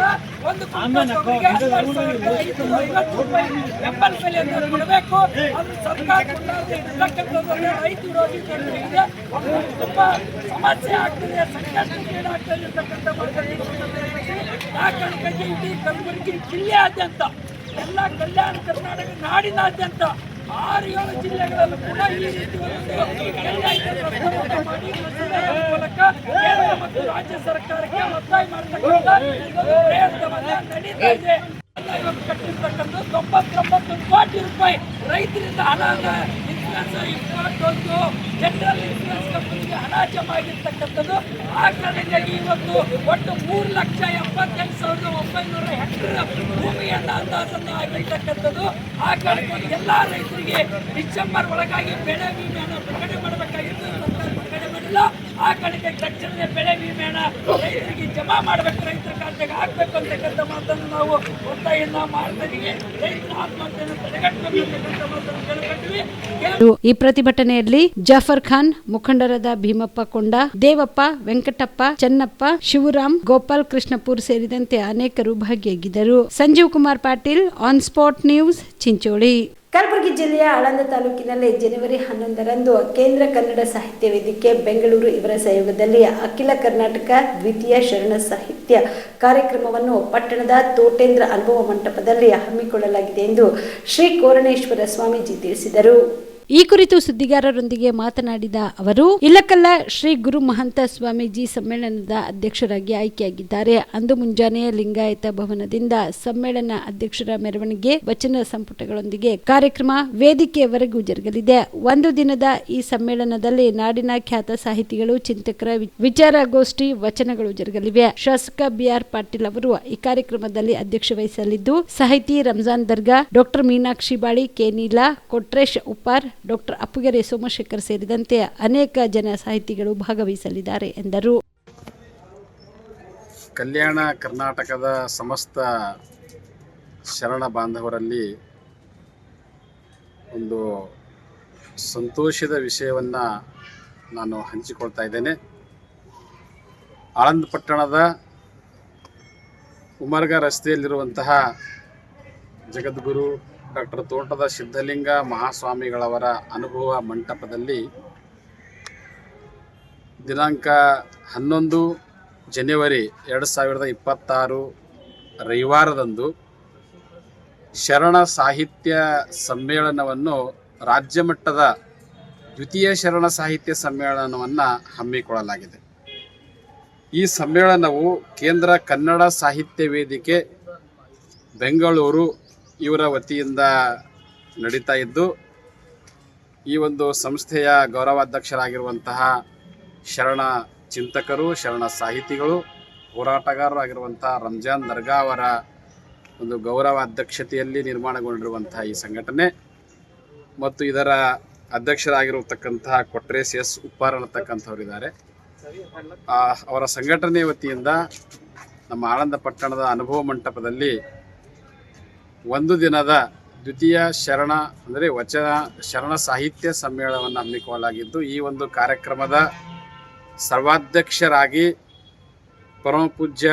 ಒಂದು ಕ್ವಿಂಟಲ್ ತೊಗರಿಗೆ 12,550 ರೂಪಾಯಿ ಬೆಂಬಲ ಬೆಲೆಯನ್ನು ಕೊಡಬೇಕು. ಅದು ಸರ್ಕಾರ ಕೊಟ್ಟಿರ್ತಕ್ಕಂಥದ್ದು ರೈತ ವಿರೋಧಿ ಇದೆ. ತುಂಬಾ ಸಮಸ್ಯೆ ಆಗ್ತದೆ, ಸಂಕಷ್ಟಕ್ಕೀಡಾಗ್ತಾ ಇರತಕ್ಕಂಥ ಆ ಕಾರಣಕ್ಕಾಗಿ ಇಡೀ ಕಲಬುರಗಿ ಜಿಲ್ಲೆಯಾದ್ಯಂತ, ಎಲ್ಲ ಕಲ್ಯಾಣ ಕರ್ನಾಟಕ ನಾಡಿನಾದ್ಯಂತ 6-7 ಜಿಲ್ಲೆಗಳಲ್ಲೂ ಕೂಡ ಈ ರೀತಿ ಮಾಡಿ ಮೂಲಕ ಕೇಂದ್ರ ಮತ್ತು ರಾಜ್ಯ ಸರ್ಕಾರಕ್ಕೆ ಒತ್ತಾಯ ಮಾಡತಕ್ಕಂಥ ಪ್ರಯತ್ನವನ್ನ ನಡೀತಾ ಇದೆ. ಕಟ್ಟಿರ್ತಕ್ಕಂಥ 99 ಕೋಟಿ ರೂಪಾಯಿ ರೈತರಿಂದ ಹಣದ ಇನ್ಸೂರೆನ್ಸ್ ಜನರಲ್ ಇನ್ಸೂರೆನ್ಸ್ ಕಂಪನಿಗೆ ಹಣ ಜಮಾ ಆಗಿರ್ತಕ್ಕಂಥದ್ದು. ಆ ಕಾರಣಕ್ಕಾಗಿ ಇವತ್ತು ಒಟ್ಟು 3,78,900 ಹೆಕ್ಟೇರ್ ಭೂಮಿಯನ್ನ ಅಂದಾಜನ್ನು ಆಗಿರ್ತಕ್ಕಂಥದ್ದು. ಆ ಕಾರಣಕ್ಕಾಗಿ ಎಲ್ಲ ರೈತರಿಗೆ ಡಿಸೆಂಬರ್ ಒಳಗಾಗಿ ಬೆಳೆ ವಿಮೆಯನ್ನು ಬಿಡುಗಡೆ ಮಾಡಬೇಕಾಗಿತ್ತು. ಸರ್ಕಾರ ಬಿಡುಗಡೆ ಮಾಡಿಲ್ಲ. ಆ ಕಾರಣಕ್ಕಾಗಿ ತಕ್ಷಣವೇ ಬೆಳೆ ವಿಮೆಯನ್ನು ರೈತರಿಗೆ ಜಮಾ ಮಾಡಬೇಕು, ರೈತರ ಖಾತೆಗೆ ಹಾಕಬೇಕು ಅಂತಕ್ಕಂಥ ಮಾತನ್ನು ನಾವು ಒತ್ತಾಯನ್ನ ಮಾಡ್ತಾ ಇದೀವಿ. ರೈತರ ಆತ್ಮಹತ್ಯೆಯನ್ನು ತಡೆಗಟ್ಟಬೇಕು ಅಂತಕ್ಕಂಥ ಮಾತನ್ನು ಕೇಳ್ಕೊಳ್ತೀವಿ. ಈ ಪ್ರತಿಭಟನೆಯಲ್ಲಿ ಜಾಫರ್ ಖಾನ್, ಮುಖಂಡರಾದ ಭೀಮಪ್ಪ ಕೊಂಡ, ದೇವಪ್ಪ, ವೆಂಕಟಪ್ಪ, ಚನ್ನಪ್ಪ, ಶಿವರಾಮ್, ಗೋಪಾಲ್ ಕೃಷ್ಣಪುರ್ ಸೇರಿದಂತೆ ಅನೇಕರು ಭಾಗಿಯಾಗಿದ್ದರು. Sanjeev Kumar Patil, on spot news, Chincholi. Kalaburagi ಜಿಲ್ಲೆಯ ಆಳಂದ ತಾಲೂಕಿನಲ್ಲಿ ಜನವರಿ 11ರಂದು ಕೇಂದ್ರ ಕನ್ನಡ ಸಾಹಿತ್ಯ ವೇದಿಕೆ ಬೆಂಗಳೂರು ಇವರ ಸಹಯೋಗದಲ್ಲಿ ಅಖಿಲ ಕರ್ನಾಟಕ ದ್ವಿತೀಯ ಶರಣ ಸಾಹಿತ್ಯ ಕಾರ್ಯಕ್ರಮವನ್ನು ಪಟ್ಟಣದ ತೋಟೇಂದ್ರ ಅನುಭವ ಮಂಟಪದಲ್ಲಿ ಹಮ್ಮಿಕೊಳ್ಳಲಾಗಿದೆ ಎಂದು ಶ್ರೀ ಕೋರಣೇಶ್ವರ ಸ್ವಾಮೀಜಿ ತಿಳಿಸಿದರು. ಈ ಕುರಿತು ಸುದ್ದಿಗಾರರೊಂದಿಗೆ ಮಾತನಾಡಿದ ಅವರು, ಇಲಕಲ್ಲ ಶ್ರೀ ಗುರು ಮಹಂತ ಸ್ವಾಮೀಜಿ ಸಮ್ಮೇಳನದ ಅಧ್ಯಕ್ಷರಾಗಿ ಆಯ್ಕೆಯಾಗಿದ್ದಾರೆ. ಅಂದು ಮುಂಜಾನೆ ಲಿಂಗಾಯತ ಭವನದಿಂದ ಸಮ್ಮೇಳನ ಅಧ್ಯಕ್ಷರ ಮೆರವಣಿಗೆ, ವಚನ ಸಂಪುಟಗಳೊಂದಿಗೆ ಕಾರ್ಯಕ್ರಮ ವೇದಿಕೆಯವರೆಗೂ ಜರುಗಲಿದೆ. ಒಂದು ದಿನದ ಈ ಸಮ್ಮೇಳನದಲ್ಲಿ ನಾಡಿನ ಖ್ಯಾತ ಸಾಹಿತಿಗಳು, ಚಿಂತಕರ ವಿಚಾರಗೋಷ್ಠಿ, ವಚನಗಳು ಜರುಗಲಿವೆ. ಶಾಸಕ BR ಪಾಟೀಲ್ ಅವರು ಈ ಕಾರ್ಯಕ್ರಮದಲ್ಲಿ ಅಧ್ಯಕ್ಷ ವಹಿಸಲಿದ್ದು, ಸಾಹಿತಿ ರಂಜಾನ್ ದರ್ಗಾ, ಡಾಕ್ಟರ್ ಮೀನಾಕ್ಷಿ ಬಾಳಿ, ಕೆ ನೀಲಾ, ಕೊಟ್ರೇಶ್ ಉಪ್ಪಾರ್, ಡಾಕ್ಟರ್ ಅಪ್ಪುಗೆರೆ ಸೋಮಶೇಖರ್ ಸೇರಿದಂತೆ ಅನೇಕ ಜನ ಸಾಹಿತಿಗಳು ಭಾಗವಹಿಸಲಿದ್ದಾರೆ ಎಂದರು. ಕಲ್ಯಾಣ ಕರ್ನಾಟಕದ ಸಮಸ್ತ ಶರಣ ಬಾಂಧವರಲ್ಲಿ ಒಂದು ಸಂತೋಷದ ವಿಷಯವನ್ನು ನಾನು ಹಂಚಿಕೊಳ್ತಾ ಇದ್ದೇನೆ. ಆಳಂದ ಪಟ್ಟಣದ ಉಮರ್ಗ ರಸ್ತೆಯಲ್ಲಿರುವಂತಹ ಜಗದ್ಗುರು ಡಾಕ್ಟರ್ ತೋಟದ ಸಿದ್ಧಲಿಂಗ ಮಹಾಸ್ವಾಮಿಗಳವರ ಅನುಭವ ಮಂಟಪದಲ್ಲಿ ದಿನಾಂಕ 11 ಜನವರಿ 2026 ರವಿವಾರದಂದು ಶರಣ ಸಾಹಿತ್ಯ ಸಮ್ಮೇಳನವನ್ನು ರಾಜ್ಯ ಮಟ್ಟದ ದ್ವಿತೀಯ ಶರಣ ಸಾಹಿತ್ಯ ಸಮ್ಮೇಳನವನ್ನು ಹಮ್ಮಿಕೊಳ್ಳಲಾಗಿದೆ. ಈ ಸಮ್ಮೇಳನವು ಕೇಂದ್ರ ಕನ್ನಡ ಸಾಹಿತ್ಯ ವೇದಿಕೆ ಬೆಂಗಳೂರು ಇವರ ವತಿಯಿಂದ ನಡೀತಾ ಇದ್ದು, ಈ ಒಂದು ಸಂಸ್ಥೆಯ ಗೌರವಾಧ್ಯಕ್ಷರಾಗಿರುವಂತಹ ಶರಣ ಚಿಂತಕರು, ಶರಣ ಸಾಹಿತಿಗಳು, ಹೋರಾಟಗಾರರು ಆಗಿರುವಂತಹ ರಂಜಾನ್ ದರ್ಗಾ ಅವರ ಒಂದು ಗೌರವ ಅಧ್ಯಕ್ಷತೆಯಲ್ಲಿ ನಿರ್ಮಾಣಗೊಂಡಿರುವಂತಹ ಈ ಸಂಘಟನೆ ಮತ್ತು ಇದರ ಅಧ್ಯಕ್ಷರಾಗಿರತಕ್ಕಂತಹ ಕೊಟ್ರೇಸ್ ಎಸ್ ಉಪ್ಪಾರ್ ಅನ್ನತಕ್ಕಂಥವರಿದ್ದಾರೆ. ಅವರ ಸಂಘಟನೆ ವತಿಯಿಂದ ನಮ್ಮ ಆಳಂದ ಪಟ್ಟಣದ ಅನುಭವ ಮಂಟಪದಲ್ಲಿ ಒಂದು ದಿನದ ದ್ವಿತೀಯ ಶರಣ ಅಂದರೆ ಶರಣ ಸಾಹಿತ್ಯ ಸಮ್ಮೇಳನವನ್ನು ಹಮ್ಮಿಕೊಳ್ಳಲಾಗಿದ್ದು, ಈ ಒಂದು ಕಾರ್ಯಕ್ರಮದ ಸರ್ವಾಧ್ಯಕ್ಷರಾಗಿ ಪರಮಪೂಜ್ಯ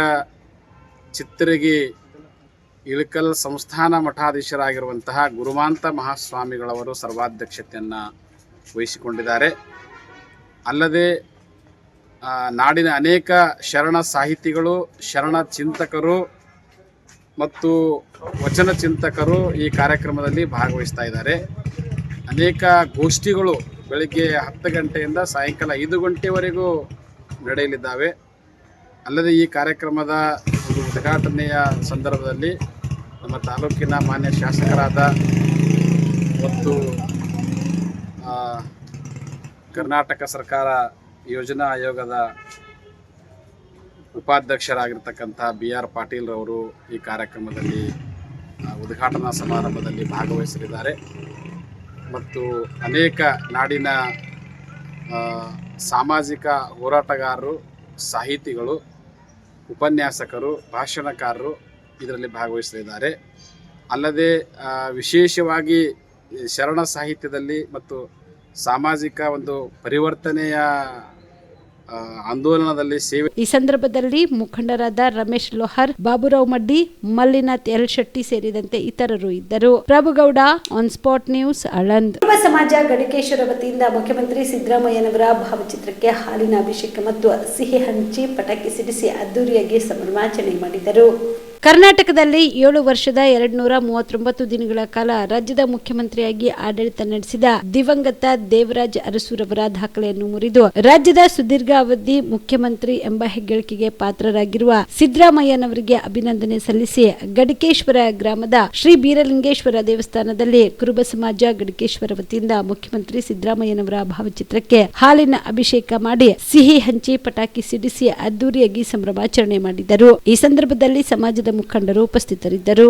ಚಿತ್ತರಗಿ ಇಳಕಲ್ ಸಂಸ್ಥಾನ ಮಠಾಧೀಶರಾಗಿರುವಂತಹ ಗುರುಮಾಂತ ಮಹಾಸ್ವಾಮಿಗಳವರು ಸರ್ವಾಧ್ಯಕ್ಷತೆಯನ್ನು ವಹಿಸಿಕೊಂಡಿದ್ದಾರೆ. ಅಲ್ಲದೆ ನಾಡಿನ ಅನೇಕ ಶರಣ ಸಾಹಿತಿಗಳು, ಶರಣ ಚಿಂತಕರು ಮತ್ತು ವಚನ ಚಿಂತಕರು ಈ ಕಾರ್ಯಕ್ರಮದಲ್ಲಿ ಭಾಗವಹಿಸ್ತಾ ಇದ್ದಾರೆ. ಅನೇಕ ಗೋಷ್ಠಿಗಳು ಬೆಳಗ್ಗೆ 10 ಗಂಟೆಯಿಂದ ಸಾಯಂಕಾಲ 5 ಗಂಟೆವರೆಗೂ ನಡೆಯಲಿದ್ದಾವೆ. ಅಲ್ಲದೆ ಈ ಕಾರ್ಯಕ್ರಮದ ಒಂದು ಉದ್ಘಾಟನೆಯ ಸಂದರ್ಭದಲ್ಲಿ ನಮ್ಮ ತಾಲೂಕಿನ ಮಾನ್ಯ ಶಾಸಕರಾದ ಮತ್ತು ಕರ್ನಾಟಕ ಸರ್ಕಾರ ಯೋಜನಾ ಆಯೋಗದ ಉಪಾಧ್ಯಕ್ಷರಾಗಿರ್ತಕ್ಕಂಥ BR ಪಾಟೀಲ್ರವರು ಈ ಕಾರ್ಯಕ್ರಮದಲ್ಲಿ ಉದ್ಘಾಟನಾ ಸಮಾರಂಭದಲ್ಲಿ ಭಾಗವಹಿಸಲಿದ್ದಾರೆ. ಮತ್ತು ಅನೇಕ ನಾಡಿನ ಸಾಮಾಜಿಕ ಹೋರಾಟಗಾರರು, ಸಾಹಿತಿಗಳು, ಉಪನ್ಯಾಸಕರು, ಭಾಷಣಕಾರರು ಇದರಲ್ಲಿ ಭಾಗವಹಿಸಲಿದ್ದಾರೆ. ಅಲ್ಲದೆ ವಿಶೇಷವಾಗಿ ಶರಣ ಸಾಹಿತ್ಯದಲ್ಲಿ ಮತ್ತು ಸಾಮಾಜಿಕ ಒಂದು ಪರಿವರ್ತನೆಯ ಆಂದೋಲನದಲ್ಲಿ ಸೇವೆ. ಈ ಸಂದರ್ಭದಲ್ಲಿ ಮುಖಂಡರಾದ ರಮೇಶ್ ಲೋಹರ್, ಬಾಬುರಾವ್ ಮಡ್ಡಿ, ಮಲ್ಲಿನಾಥ್ ಎಲ್ ಶೆಟ್ಟಿ ಸೇರಿದಂತೆ ಇತರರು ಇದ್ದರು. Prabhugouda, on spot news, Aland. ಕುರುಬ ಸಮಾಜ ಗಡಿಕೇಶ್ವರ ವತಿಯಿಂದ ಮುಖ್ಯಮಂತ್ರಿ ಸಿದ್ದರಾಮಯ್ಯನವರ ಭಾವಚಿತ್ರಕ್ಕೆ ಹಾಲಿನ ಅಭಿಷೇಕ ಮತ್ತು ಸಿಹಿ ಹಂಚಿ ಪಟಾಕಿ ಸಿಡಿಸಿ ಅದ್ದೂರಿಯಾಗಿ ಸಂಭ್ರಮಾಚರಣೆ ಮಾಡಿದರು. ಕರ್ನಾಟಕದಲ್ಲಿ 7 ವರ್ಷದ 239 ದಿನಗಳ ಕಾಲ ರಾಜ್ಯದ ಮುಖ್ಯಮಂತ್ರಿಯಾಗಿ ಆಡಳಿತ ನಡೆಸಿದ ದಿವಂಗತ ದೇವರಾಜ್ ಅರಸೂರವರ ದಾಖಲೆಯನ್ನು ಮುರಿದು ರಾಜ್ಯದ ಸುದೀರ್ಘ ಅವಧಿ ಮುಖ್ಯಮಂತ್ರಿ ಎಂಬ ಹೆಗ್ಗಳಿಕೆಗೆ ಪಾತ್ರರಾಗಿರುವ ಸಿದ್ದರಾಮಯ್ಯನವರಿಗೆ ಅಭಿನಂದನೆ ಸಲ್ಲಿಸಿ ಗಡಿಕೇಶ್ವರ ಗ್ರಾಮದ ಶ್ರೀ ಬೀರಲಿಂಗೇಶ್ವರ ದೇವಸ್ಥಾನದಲ್ಲಿ ಕುರುಬ ಸಮಾಜ ಗಡಿಕೇಶ್ವರ ವತಿಯಿಂದ ಮುಖ್ಯಮಂತ್ರಿ ಸಿದ್ದರಾಮಯ್ಯನವರ ಭಾವಚಿತ್ರಕ್ಕೆ ಹಾಲಿನ ಅಭಿಷೇಕ ಮಾಡಿ ಸಿಹಿ ಹಂಚಿ ಪಟಾಕಿ ಸಿಡಿಸಿ ಅದ್ದೂರಿಯಾಗಿ ಸಂಭ್ರಮಾಚರಣೆ ಮಾಡಿದರು. ಈ ಸಂದರ್ಭದಲ್ಲಿ ಸಮಾಜದ ಮುಖಂಡರು ಉಪಸ್ಥಿತರಿದ್ದರು.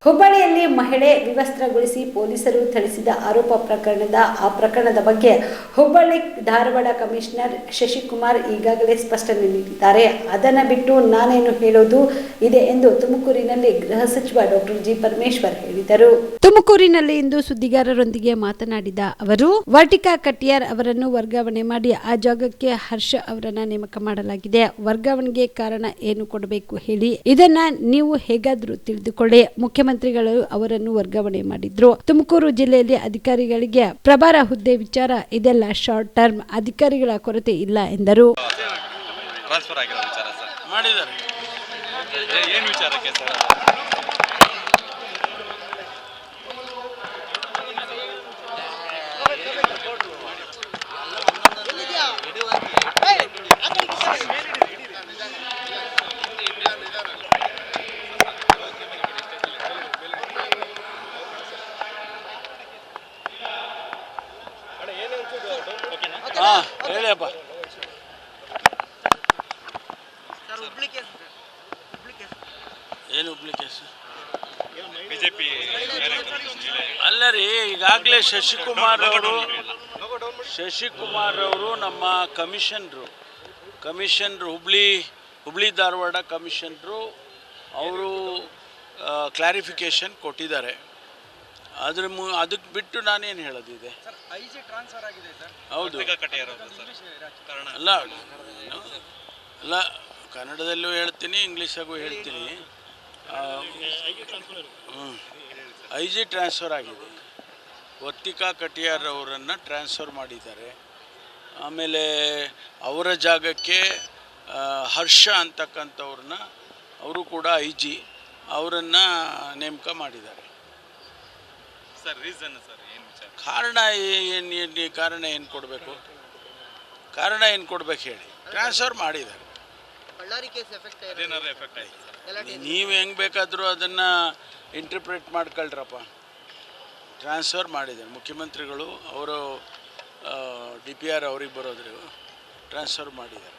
ಹುಬ್ಬಳ್ಳಿಯಲ್ಲಿ ಮಹಿಳೆ ವಿವಸ್ತ್ರಗೊಳಿಸಿ ಪೊಲೀಸರು ಥಳಿಸಿದ ಆರೋಪ ಪ್ರಕರಣದ ಬಗ್ಗೆ ಹುಬ್ಬಳ್ಳಿ ಧಾರವಾಡ ಕಮಿಷನರ್ ಶಶಿಕುಮಾರ್ ಈಗಾಗಲೇ ಸ್ಪಷ್ಟನೆ ನೀಡಿದ್ದಾರೆ. ಅದನ್ನ ಬಿಟ್ಟು ನಾನೇನು ಹೇಳೋದು ಇದೆ ಎಂದು ತುಮಕೂರಿನಲ್ಲಿ ಗೃಹ ಸಚಿವ ಡಾಕ್ಟರ್ ಜಿ ಪರಮೇಶ್ವರ್ ಹೇಳಿದರು. ತುಮಕೂರಿನಲ್ಲಿ ಇಂದು ಸುದ್ದಿಗಾರರೊಂದಿಗೆ ಮಾತನಾಡಿದ ಅವರು, ವರ್ಟಿಕಾ ಕಟಿಯಾರ್ ಅವರನ್ನು ವರ್ಗಾವಣೆ ಮಾಡಿ ಆ ಜಾಗಕ್ಕೆ ಹರ್ಷ ಅವರನ್ನ ನೇಮಕ ಮಾಡಲಾಗಿದೆ. ವರ್ಗಾವಣೆಗೆ ಕಾರಣ ಏನು ಕೊಡಬೇಕು ಹೇಳಿ, ಇದನ್ನ ನೀವು ಹೇಗಾದ್ರೂ ತಿಳಿದುಕೊಳ್ಳಿ. ಮುಖ್ಯಮಂತ್ರಿಗಳು ಅವರನ್ನು ವರ್ಗಾವಣೆ ಮಾಡಿದ್ರು. ತುಮಕೂರು ಜಿಲ್ಲೆಯಲ್ಲಿ ಅಧಿಕಾರಿಗಳಿಗೆ ಪ್ರಭಾರ ಹುದ್ದೆ ವಿಚಾರ ಇದೆಲ್ಲ ಶಾರ್ಟ್ ಟರ್ಮ್, ಅಧಿಕಾರಿಗಳ ಕೊರತೆ ಇಲ್ಲ ಎಂದರು. ಹೇಳಿಯಪ್ಪ. ಏನು ಹುಬ್ಳಿ ಕೇಸ್? ಅಲ್ಲ ರೀ, ಈಗಾಗಲೇ ಶಶಿಕುಮಾರ್ ಅವರು ನಮ್ಮ ಕಮಿಷನರು ಹುಬ್ಳಿ ಧಾರವಾಡ ಕಮಿಷನರು ಅವರು ಕ್ಲಾರಿಫಿಕೇಷನ್ ಕೊಟ್ಟಿದ್ದಾರೆ. ಅದಕ್ಕೆ ಬಿಟ್ಟು ನಾನೇನು ಹೇಳೋದಿದೆ. ಹೌದು ಅಲ್ಲ ಕನ್ನಡದಲ್ಲೂ ಹೇಳ್ತೀನಿ, ಇಂಗ್ಲೀಷಾಗೂ ಹೇಳ್ತೀನಿ. IG ಟ್ರಾನ್ಸ್ಫರ್ ಆಗಿದೆ. ವರ್ತಿಕಾ ಕಟಿಯಾರ್ ಅವರನ್ನು ಟ್ರಾನ್ಸ್ಫರ್ ಮಾಡಿದ್ದಾರೆ. ಆಮೇಲೆ ಅವರ ಜಾಗಕ್ಕೆ ಹರ್ಷ ಅಂತಕ್ಕಂಥವ್ರನ್ನ ಅವರು ಕೂಡ IG ಅವರನ್ನು ನೇಮಕ ಮಾಡಿದ್ದಾರೆ. ಕಾರಣ ಏನು ಕೊಡಬೇಕು? ಕಾರಣ ಏನು ಕೊಡ್ಬೇಕು ಹೇಳಿ? ಟ್ರಾನ್ಸ್ಫರ್ ಮಾಡಿದ್ದಾರೆ. ನೀವು ಹೆಂಗೆ ಬೇಕಾದರೂ ಅದನ್ನು ಇಂಟರ್ಪ್ರೆಟ್ ಮಾಡ್ಕೊಳ್ರಪ್ಪ. ಟ್ರಾನ್ಸ್ಫರ್ ಮಾಡಿದ್ದಾರೆ ಮುಖ್ಯಮಂತ್ರಿಗಳು, ಅವರು DPR ಅವ್ರಿಗೆ ಬರೋದ್ರು ಟ್ರಾನ್ಸ್ಫರ್ ಮಾಡಿದ್ದಾರೆ.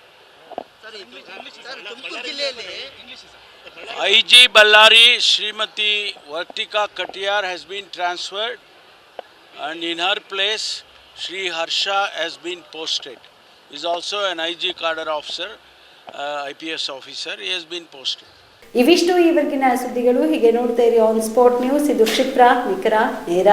IG Ballari Srimati Vartika Katiyar has been transferred and in her place Sri Harsha has been posted. He is also an IG cadre officer, IPS officer. He has been posted. ಇವಿಷ್ಟು ಈವರೆಗಿನ ಸುದ್ದಿಗಳು. ಹೀಗೆ ನೋಡ್ತಾ ಇರಿ on spot news. ಇದು ಕ್ಷಿಪ್ರ, ನಿಖರ, ನೇರ.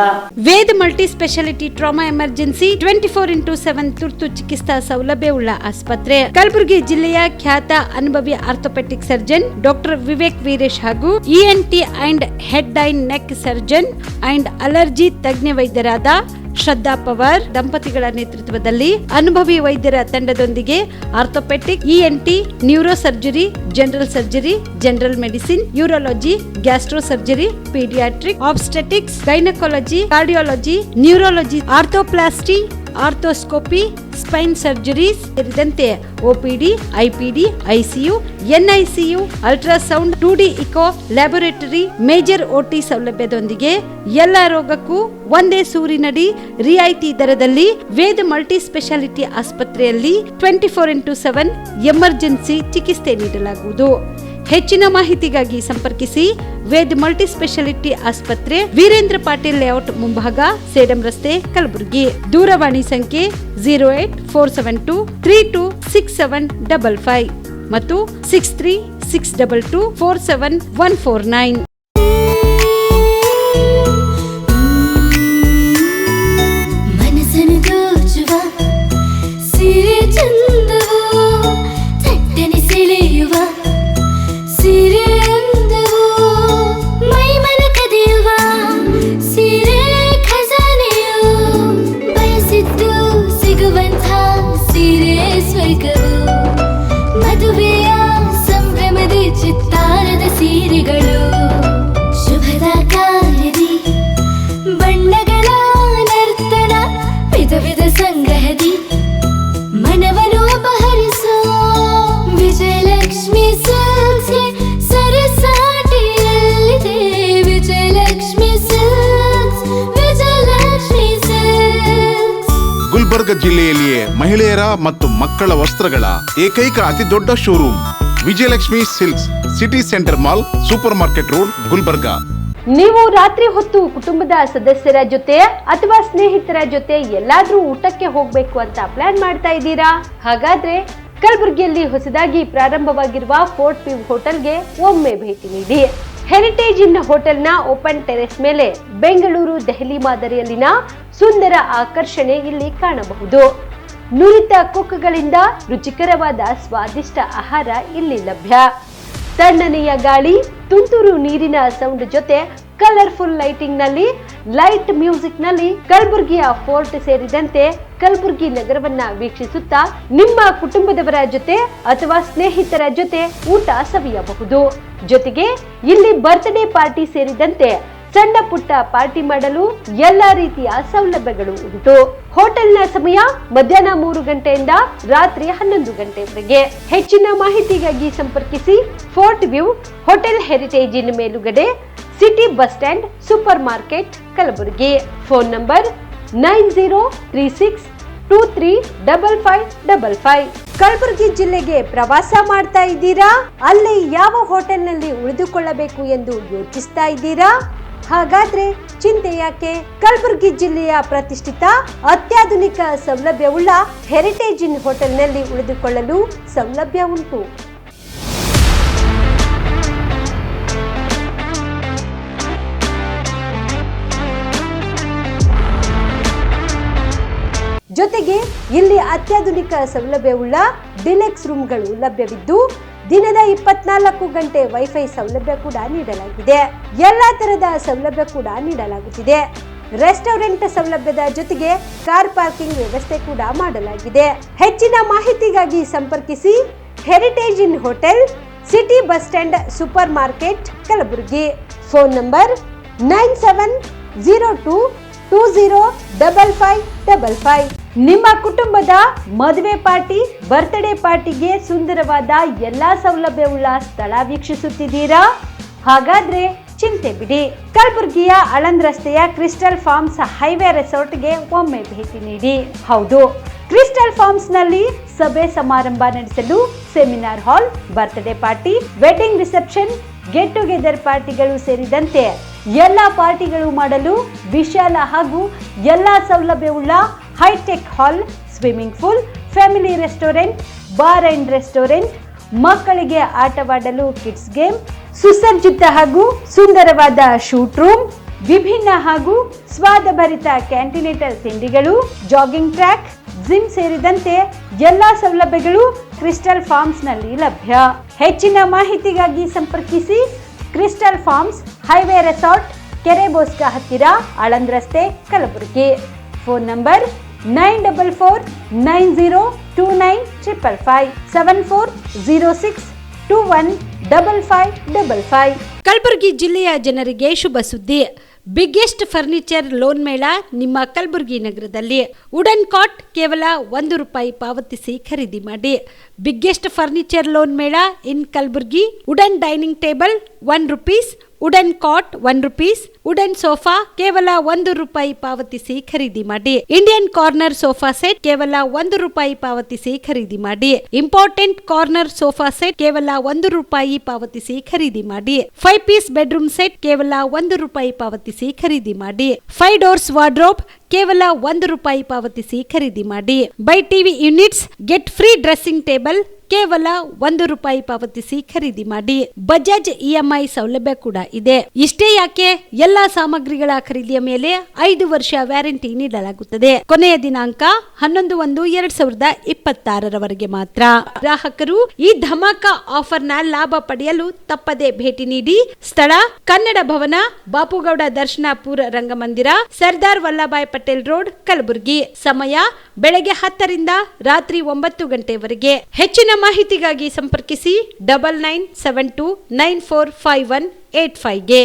Ved multi speciality trauma emergency 24x7 ತುರ್ತು ಚಿಕಿತ್ಸಾ ಸೌಲಭ್ಯವುಳ್ಳ ಆಸ್ಪತ್ರೆ. ಕಲಬುರಗಿ ಜಿಲ್ಲೆಯ ಖ್ಯಾತ ಅನುಭವಿ orthopaedic surgeon doctor Vivek Veeresh ಹಾಗೂ ENT and head and neck surgeon and allergy ತಜ್ಞ ವೈದ್ಯರಾದ ಶ್ರದ್ಧಾ ಪವಾರ್ ದಂಪತಿಗಳ ನೇತೃತ್ವದಲ್ಲಿ ಅನುಭವಿ ವೈದ್ಯರ ತಂಡದೊಂದಿಗೆ orthopaedic, ENT, neuro surgery, general surgery, general medicine, urology, gastro surgery, paediatric, obstetrics, gynaecology, cardiology, neurology, arthroplasty, arthroscopy, spine surgeries ಸೇರಿದಂತೆ OPD, IPD, ICU, NICU, ultrasound, 2D echo, laboratory, major OT ಸೌಲಭ್ಯದೊಂದಿಗೆ ಎಲ್ಲ ರೋಗಕ್ಕೂ ಒಂದೇ ಸೂರಿನಡಿ ರಿಯಾಯಿತಿ ದರದಲ್ಲಿ ವೇದ್ ಮಲ್ಟಿ ಸ್ಪೆಷಾಲಿಟಿ ಆಸ್ಪತ್ರೆಯಲ್ಲಿ 24x7 emergency ಚಿಕಿತ್ಸೆ ನೀಡಲಾಗುವುದು. ಹೆಚ್ಚಿನ ಮಾಹಿತಿಗಾಗಿ ಸಂಪರ್ಕಿಸಿ ವೇದ್ ಮಲ್ಟಿ ಸ್ಪೆಷಾಲಿಟಿ ಆಸ್ಪತ್ರೆ, ವೀರೇಂದ್ರ ಪಾಟೀಲ್ ಲೇಔಟ್ ಮುಂಭಾಗ, ಸೇಡಂ ರಸ್ತೆ, ಕಲಬುರಗಿ. ದೂರವಾಣಿ ಸಂಖ್ಯೆ 08472326755 ಮತ್ತು 6362247149. ಗುಲ್ಬರ್ಗ ಜಿಲ್ಲೆಯಲ್ಲಿಯೇ ಮಹಿಳೆಯರ ಮತ್ತು ಮಕ್ಕಳ ವಸ್ತ್ರಗಳ ಏಕೈಕ ಅತಿ ದೊಡ್ಡ showroom Vijayalakshmi silks, city centre mall, super market road, Gulbarga. ನೀವು ರಾತ್ರಿ ಹೊತ್ತು ಕುಟುಂಬದ ಸದಸ್ಯರ ಜೊತೆ ಅಥವಾ ಸ್ನೇಹಿತರ ಜೊತೆ ಎಲ್ಲಾದ್ರೂ ಊಟಕ್ಕೆ ಹೋಗ್ಬೇಕು ಅಂತ ಪ್ಲಾನ್ ಮಾಡ್ತಾ ಇದ್ದೀರಾ? ಹಾಗಾದ್ರೆ ಕಲಬುರಗಿಯಲ್ಲಿ ಹೊಸದಾಗಿ ಪ್ರಾರಂಭವಾಗಿರುವ ಫೋರ್ಟ್ ವ್ಯೂ ಹೋಟೆಲ್ಗೆ ಒಮ್ಮೆ ಭೇಟಿ ನೀಡಿ. ಹೆರಿಟೇಜ್ ಇನ್ ಹೋಟೆಲ್ನ ಓಪನ್ ಟೆರೆಸ್ ಮೇಲೆ ಬೆಂಗಳೂರು, ದೆಹಲಿ ಮಾದರಿಯಲ್ಲಿನ ಸುಂದರ ಆಕರ್ಷಣೆ ಇಲ್ಲಿ ಕಾಣಬಹುದು. ನುರಿತ ಕುಕ್ಗಳಿಂದ ರುಚಿಕರವಾದ ಸ್ವಾದಿಷ್ಟ ಆಹಾರ ಇಲ್ಲಿ ಲಭ್ಯ. ತಣ್ಣನೆಯ ಗಾಳಿ, ತುಂತುರು ನೀರಿನ ಸೌಂಡ್ ಜೊತೆ ಕಲರ್ಫುಲ್ ಲೈಟಿಂಗ್ ನಲ್ಲಿ, ಲೈಟ್ ಮ್ಯೂಸಿಕ್ ನಲ್ಲಿ ಕಲಬುರಗಿಯ ಫೋರ್ಟ್ ಸೇರಿದಂತೆ ಕಲಬುರಗಿ ನಗರವನ್ನ ವೀಕ್ಷಿಸುತ್ತಾ ನಿಮ್ಮ ಕುಟುಂಬದವರ ಜೊತೆ ಅಥವಾ ಸ್ನೇಹಿತರ ಜೊತೆ ಊಟ ಸವಿಯಬಹುದು. ಜೊತೆಗೆ ಇಲ್ಲಿ ಬರ್ತ್ಡೇ ಪಾರ್ಟಿ ಸೇರಿದಂತೆ ಸಣ್ಣ ಪುಟ್ಟ ಪಾರ್ಟಿ ಮಾಡಲು ಎಲ್ಲಾ ರೀತಿಯ ಸೌಲಭ್ಯಗಳು ಉಂಟು. ಹೋಟೆಲ್ನ ಸಮಯ ಮಧ್ಯಾಹ್ನ 3 ಗಂಟೆಯಿಂದ ರಾತ್ರಿ 11 ಗಂಟೆವರೆಗೆ. ಹೆಚ್ಚಿನ ಮಾಹಿತಿಗಾಗಿ ಸಂಪರ್ಕಿಸಿ ಫೋರ್ಟ್ ವ್ಯೂ ಹೋಟೆಲ್, ಹೆರಿಟೇಜ್ ಇನ್ ಮೇಲುಗಡೆ, city bus stand, super market, Kalaburagi. Phone number 9036235555. Kalaburagi ಜಿಲ್ಲೆಗೆ ಪ್ರವಾಸ ಮಾಡ್ತಾ ಇದ್ದೀರಾ? ಅಲ್ಲಿ ಯಾವ ಹೋಟೆಲ್ನಲ್ಲಿ ಉಳಿದುಕೊಳ್ಳಬೇಕು ಎಂದು ಯೋಚಿಸ್ತಾ ಇದ್ದೀರಾ? ಹಾಗಾದ್ರೆ ಚಿಂತೆ ಯಾಕೆ? ಕಲಬುರಗಿ ಜಿಲ್ಲೆಯ ಪ್ರತಿಷ್ಠಿತ ಅತ್ಯಾಧುನಿಕ ಸೌಲಭ್ಯವುಳ್ಳ ಹೆರಿಟೇಜ್ ಇನ್ ಹೋಟೆಲ್ನಲ್ಲಿ ಉಳಿದುಕೊಳ್ಳಲು ಸೌಲಭ್ಯ ಉಂಟು. ಜೊತೆಗೆ ಇಲ್ಲಿ ಅತ್ಯಾಧುನಿಕ ಸೌಲಭ್ಯವುಳ್ಳ ಡಿಲೆಕ್ಸ್ ರೂಮ್ಗಳು ಲಭ್ಯವಿದ್ದು ದಿನದ 24 ಗಂಟೆ ವೈಫೈ ಸೌಲಭ್ಯ ಕೂಡ ನೀಡಲಾಗಿದೆ. ಎಲ್ಲಾ ತರಹದ ಸೌಲಭ್ಯ ಕೂಡ ನೀಡಲಾಗುತ್ತಿದೆ. ರೆಸ್ಟೋರೆಂಟ್ ಸೌಲಭ್ಯದ ಜೊತೆಗೆ ಕಾರ್ ಪಾರ್ಕಿಂಗ್ ವ್ಯವಸ್ಥೆ ಕೂಡ ಮಾಡಲಾಗಿದೆ. ಹೆಚ್ಚಿನ ಮಾಹಿತಿಗಾಗಿ ಸಂಪರ್ಕಿಸಿ heritage inn hotel, city bus stand, super market, Kalaburagi. Phone number 9702205555. ನಿಮ್ಮ ಕುಟುಂಬದ ಮದುವೆ ಪಾರ್ಟಿ, ಬರ್ತ್ಡೇ ಪಾರ್ಟಿಗೆ ಸುಂದರವಾದ ಎಲ್ಲಾ ಸೌಲಭ್ಯವುಳ್ಳ ಸ್ಥಳ ವೀಕ್ಷಿಸುತ್ತಿದ್ದೀರಾ? ಹಾಗಾದ್ರೆ ಚಿಂತೆ ಬಿಡಿ. ಕಲಬುರಗಿಯ ಆಳಂದ್ ರಸ್ತೆಯ ಕ್ರಿಸ್ಟಲ್ ಫಾರ್ಮ್ಸ್ ಹೈವೇ ರೆಸಾರ್ಟ್ಗೆ ಒಮ್ಮೆ ಭೇಟಿ ನೀಡಿ. ಹೌದು, ಕ್ರಿಸ್ಟಲ್ ಫಾರ್ಮ್ಸ್ ನಲ್ಲಿ ಸಭೆ ಸಮಾರಂಭ ನಡೆಸಲು seminar hall, birthday party, wedding reception, get together ಪಾರ್ಟಿಗಳು ಸೇರಿದಂತೆ ಎಲ್ಲಾ ಪಾರ್ಟಿಗಳು ಮಾಡಲು ವಿಶಾಲ ಹಾಗೂ ಎಲ್ಲಾ ಸೌಲಭ್ಯವುಳ್ಳ hitech hall, swimming pool, family restaurant, bar and restaurant, ಮಕ್ಕಳಿಗೆ ಆಟವಾಡಲು ಕಿಡ್ಸ್ ಗೇಮ್, ಸುಸಜ್ಜಿತ ಹಾಗೂ ಸುಂದರವಾದ ಶೂಟ್ ರೂಮ್, ವಿಭಿನ್ನ ಹಾಗೂ ಸ್ವಾದಭರಿತ ಕ್ಯಾಂಟಿನೆಂಟಲ್ ತಿಂಡಿಗಳು, ಜಾಗಿಂಗ್ ಟ್ರ್ಯಾಕ್, ಜಿಮ್ ಸೇರಿದಂತೆ ಎಲ್ಲಾ ಸೌಲಭ್ಯಗಳು ಕ್ರಿಸ್ಟಲ್ ಫಾರ್ಮ್ಸ್ ನಲ್ಲಿ ಲಭ್ಯ. ಹೆಚ್ಚಿನ ಮಾಹಿತಿಗಾಗಿ ಸಂಪರ್ಕಿಸಿ ಕ್ರಿಸ್ಟಲ್ ಫಾರ್ಮ್ಸ್ ಹೈವೇ ರೆಸಾರ್ಟ್, ಕೆರೆ ಬೋಸ್ಕ ಹತ್ತಿರ, ಆಳಂದ್ ರಸ್ತೆ, ಕಲಬುರಗಿ. Phone number 9490295555 7406215555. ಕಲಬುರಗಿ ಜಿಲ್ಲೆಯ ಜನರಿಗೆ ಶುಭ ಸುದ್ದಿ. ಬಿಗ್ಗೆಸ್ಟ್ ಫರ್ನಿಚರ್ ಲೋನ್ ಮೇಳ ನಿಮ್ಮ ಕಲಬುರಗಿ ನಗರದಲ್ಲಿ. ವುಡನ್ ಕಾಟ್ ಕೇವಲ ₹1 ಪಾವತಿಸಿ ಖರೀದಿ ಮಾಡಿ. ಬಿಗ್ಗೆಸ್ಟ್ ಫರ್ನಿಚರ್ ಲೋನ್ ಮೇಳ in Kalaburagi. Wooden dining table ₹1, wooden cot ₹1, wooden sofa ಕೇವಲ ₹1 ಪಾವತಿಸಿ ಖರೀದಿ ಮಾಡಿ. ಇಂಡಿಯನ್ ಕಾರ್ನರ್ ಸೋಫಾ ಸೆಟ್ ಕೇವಲ ₹1 ಪಾವತಿಸಿ ಖರೀದಿ ಮಾಡಿ. ಇಂಪಾರ್ಟೆಂಟ್ ಕಾರ್ನರ್ ಸೋಫಾ ಸೆಟ್ ಕೇವಲ ₹1 ಪಾವತಿಸಿ ಖರೀದಿ ಮಾಡಿ. 5 ಪೀಸ್ ಬೆಡ್ರೂಮ್ ಸೆಟ್ ಕೇವಲ ₹1 ಪಾವತಿಸಿ ಖರೀದಿ ಮಾಡಿ. 5 ಡೋರ್ಸ್ ವಾರ್ಡ್ರೋಬ್ ಕೇವಲ ₹1 ಪಾವತಿಸಿ ಖರೀದಿ ಮಾಡಿ. By TV units get free dressing table ಕೇವಲ ₹1 ಪಾವತಿಸಿ ಖರೀದಿ ಮಾಡಿ. ಬಜಾಜ್ EMI ಸೌಲಭ್ಯ ಕೂಡ ಇದೆ. ಇಷ್ಟೇ ಯಾಕೆ, ಎಲ್ಲಾ ಸಾಮಗ್ರಿಗಳ ಖರೀದಿಯ ಮೇಲೆ 5 ವರ್ಷ ವ್ಯಾರಂಟಿ ನೀಡಲಾಗುತ್ತದೆ. ಕೊನೆಯ ದಿನಾಂಕ 11/1/2026 ಮಾತ್ರ. ಗ್ರಾಹಕರು ಈ ಧಮಾಕ ಆಫರ್ ನ ಲಾಭ ಪಡೆಯಲು ತಪ್ಪದೆ ಭೇಟಿ ನೀಡಿ. ಸ್ಥಳ ಕನ್ನಡ ಭವನ, ಬಾಪುಗೌಡ ದರ್ಶನಪುರ ರಂಗಮಂದಿರ, ಸರ್ದಾರ್ ವಲ್ಲಭಾಯ್ ಪಟೇಲ್ ರೋಡ್, ಕಲಬುರಗಿ. ಸಮಯ ಬೆಳಗ್ಗೆ 10 ರಿಂದ ರಾತ್ರಿ 9 ಗಂಟೆವರೆಗೆ. ಹೆಚ್ಚಿನ ಮಾಹಿತಿಗಾಗಿ ಸಂಪರ್ಕಿಸಿ 9972945185 ಗೆ.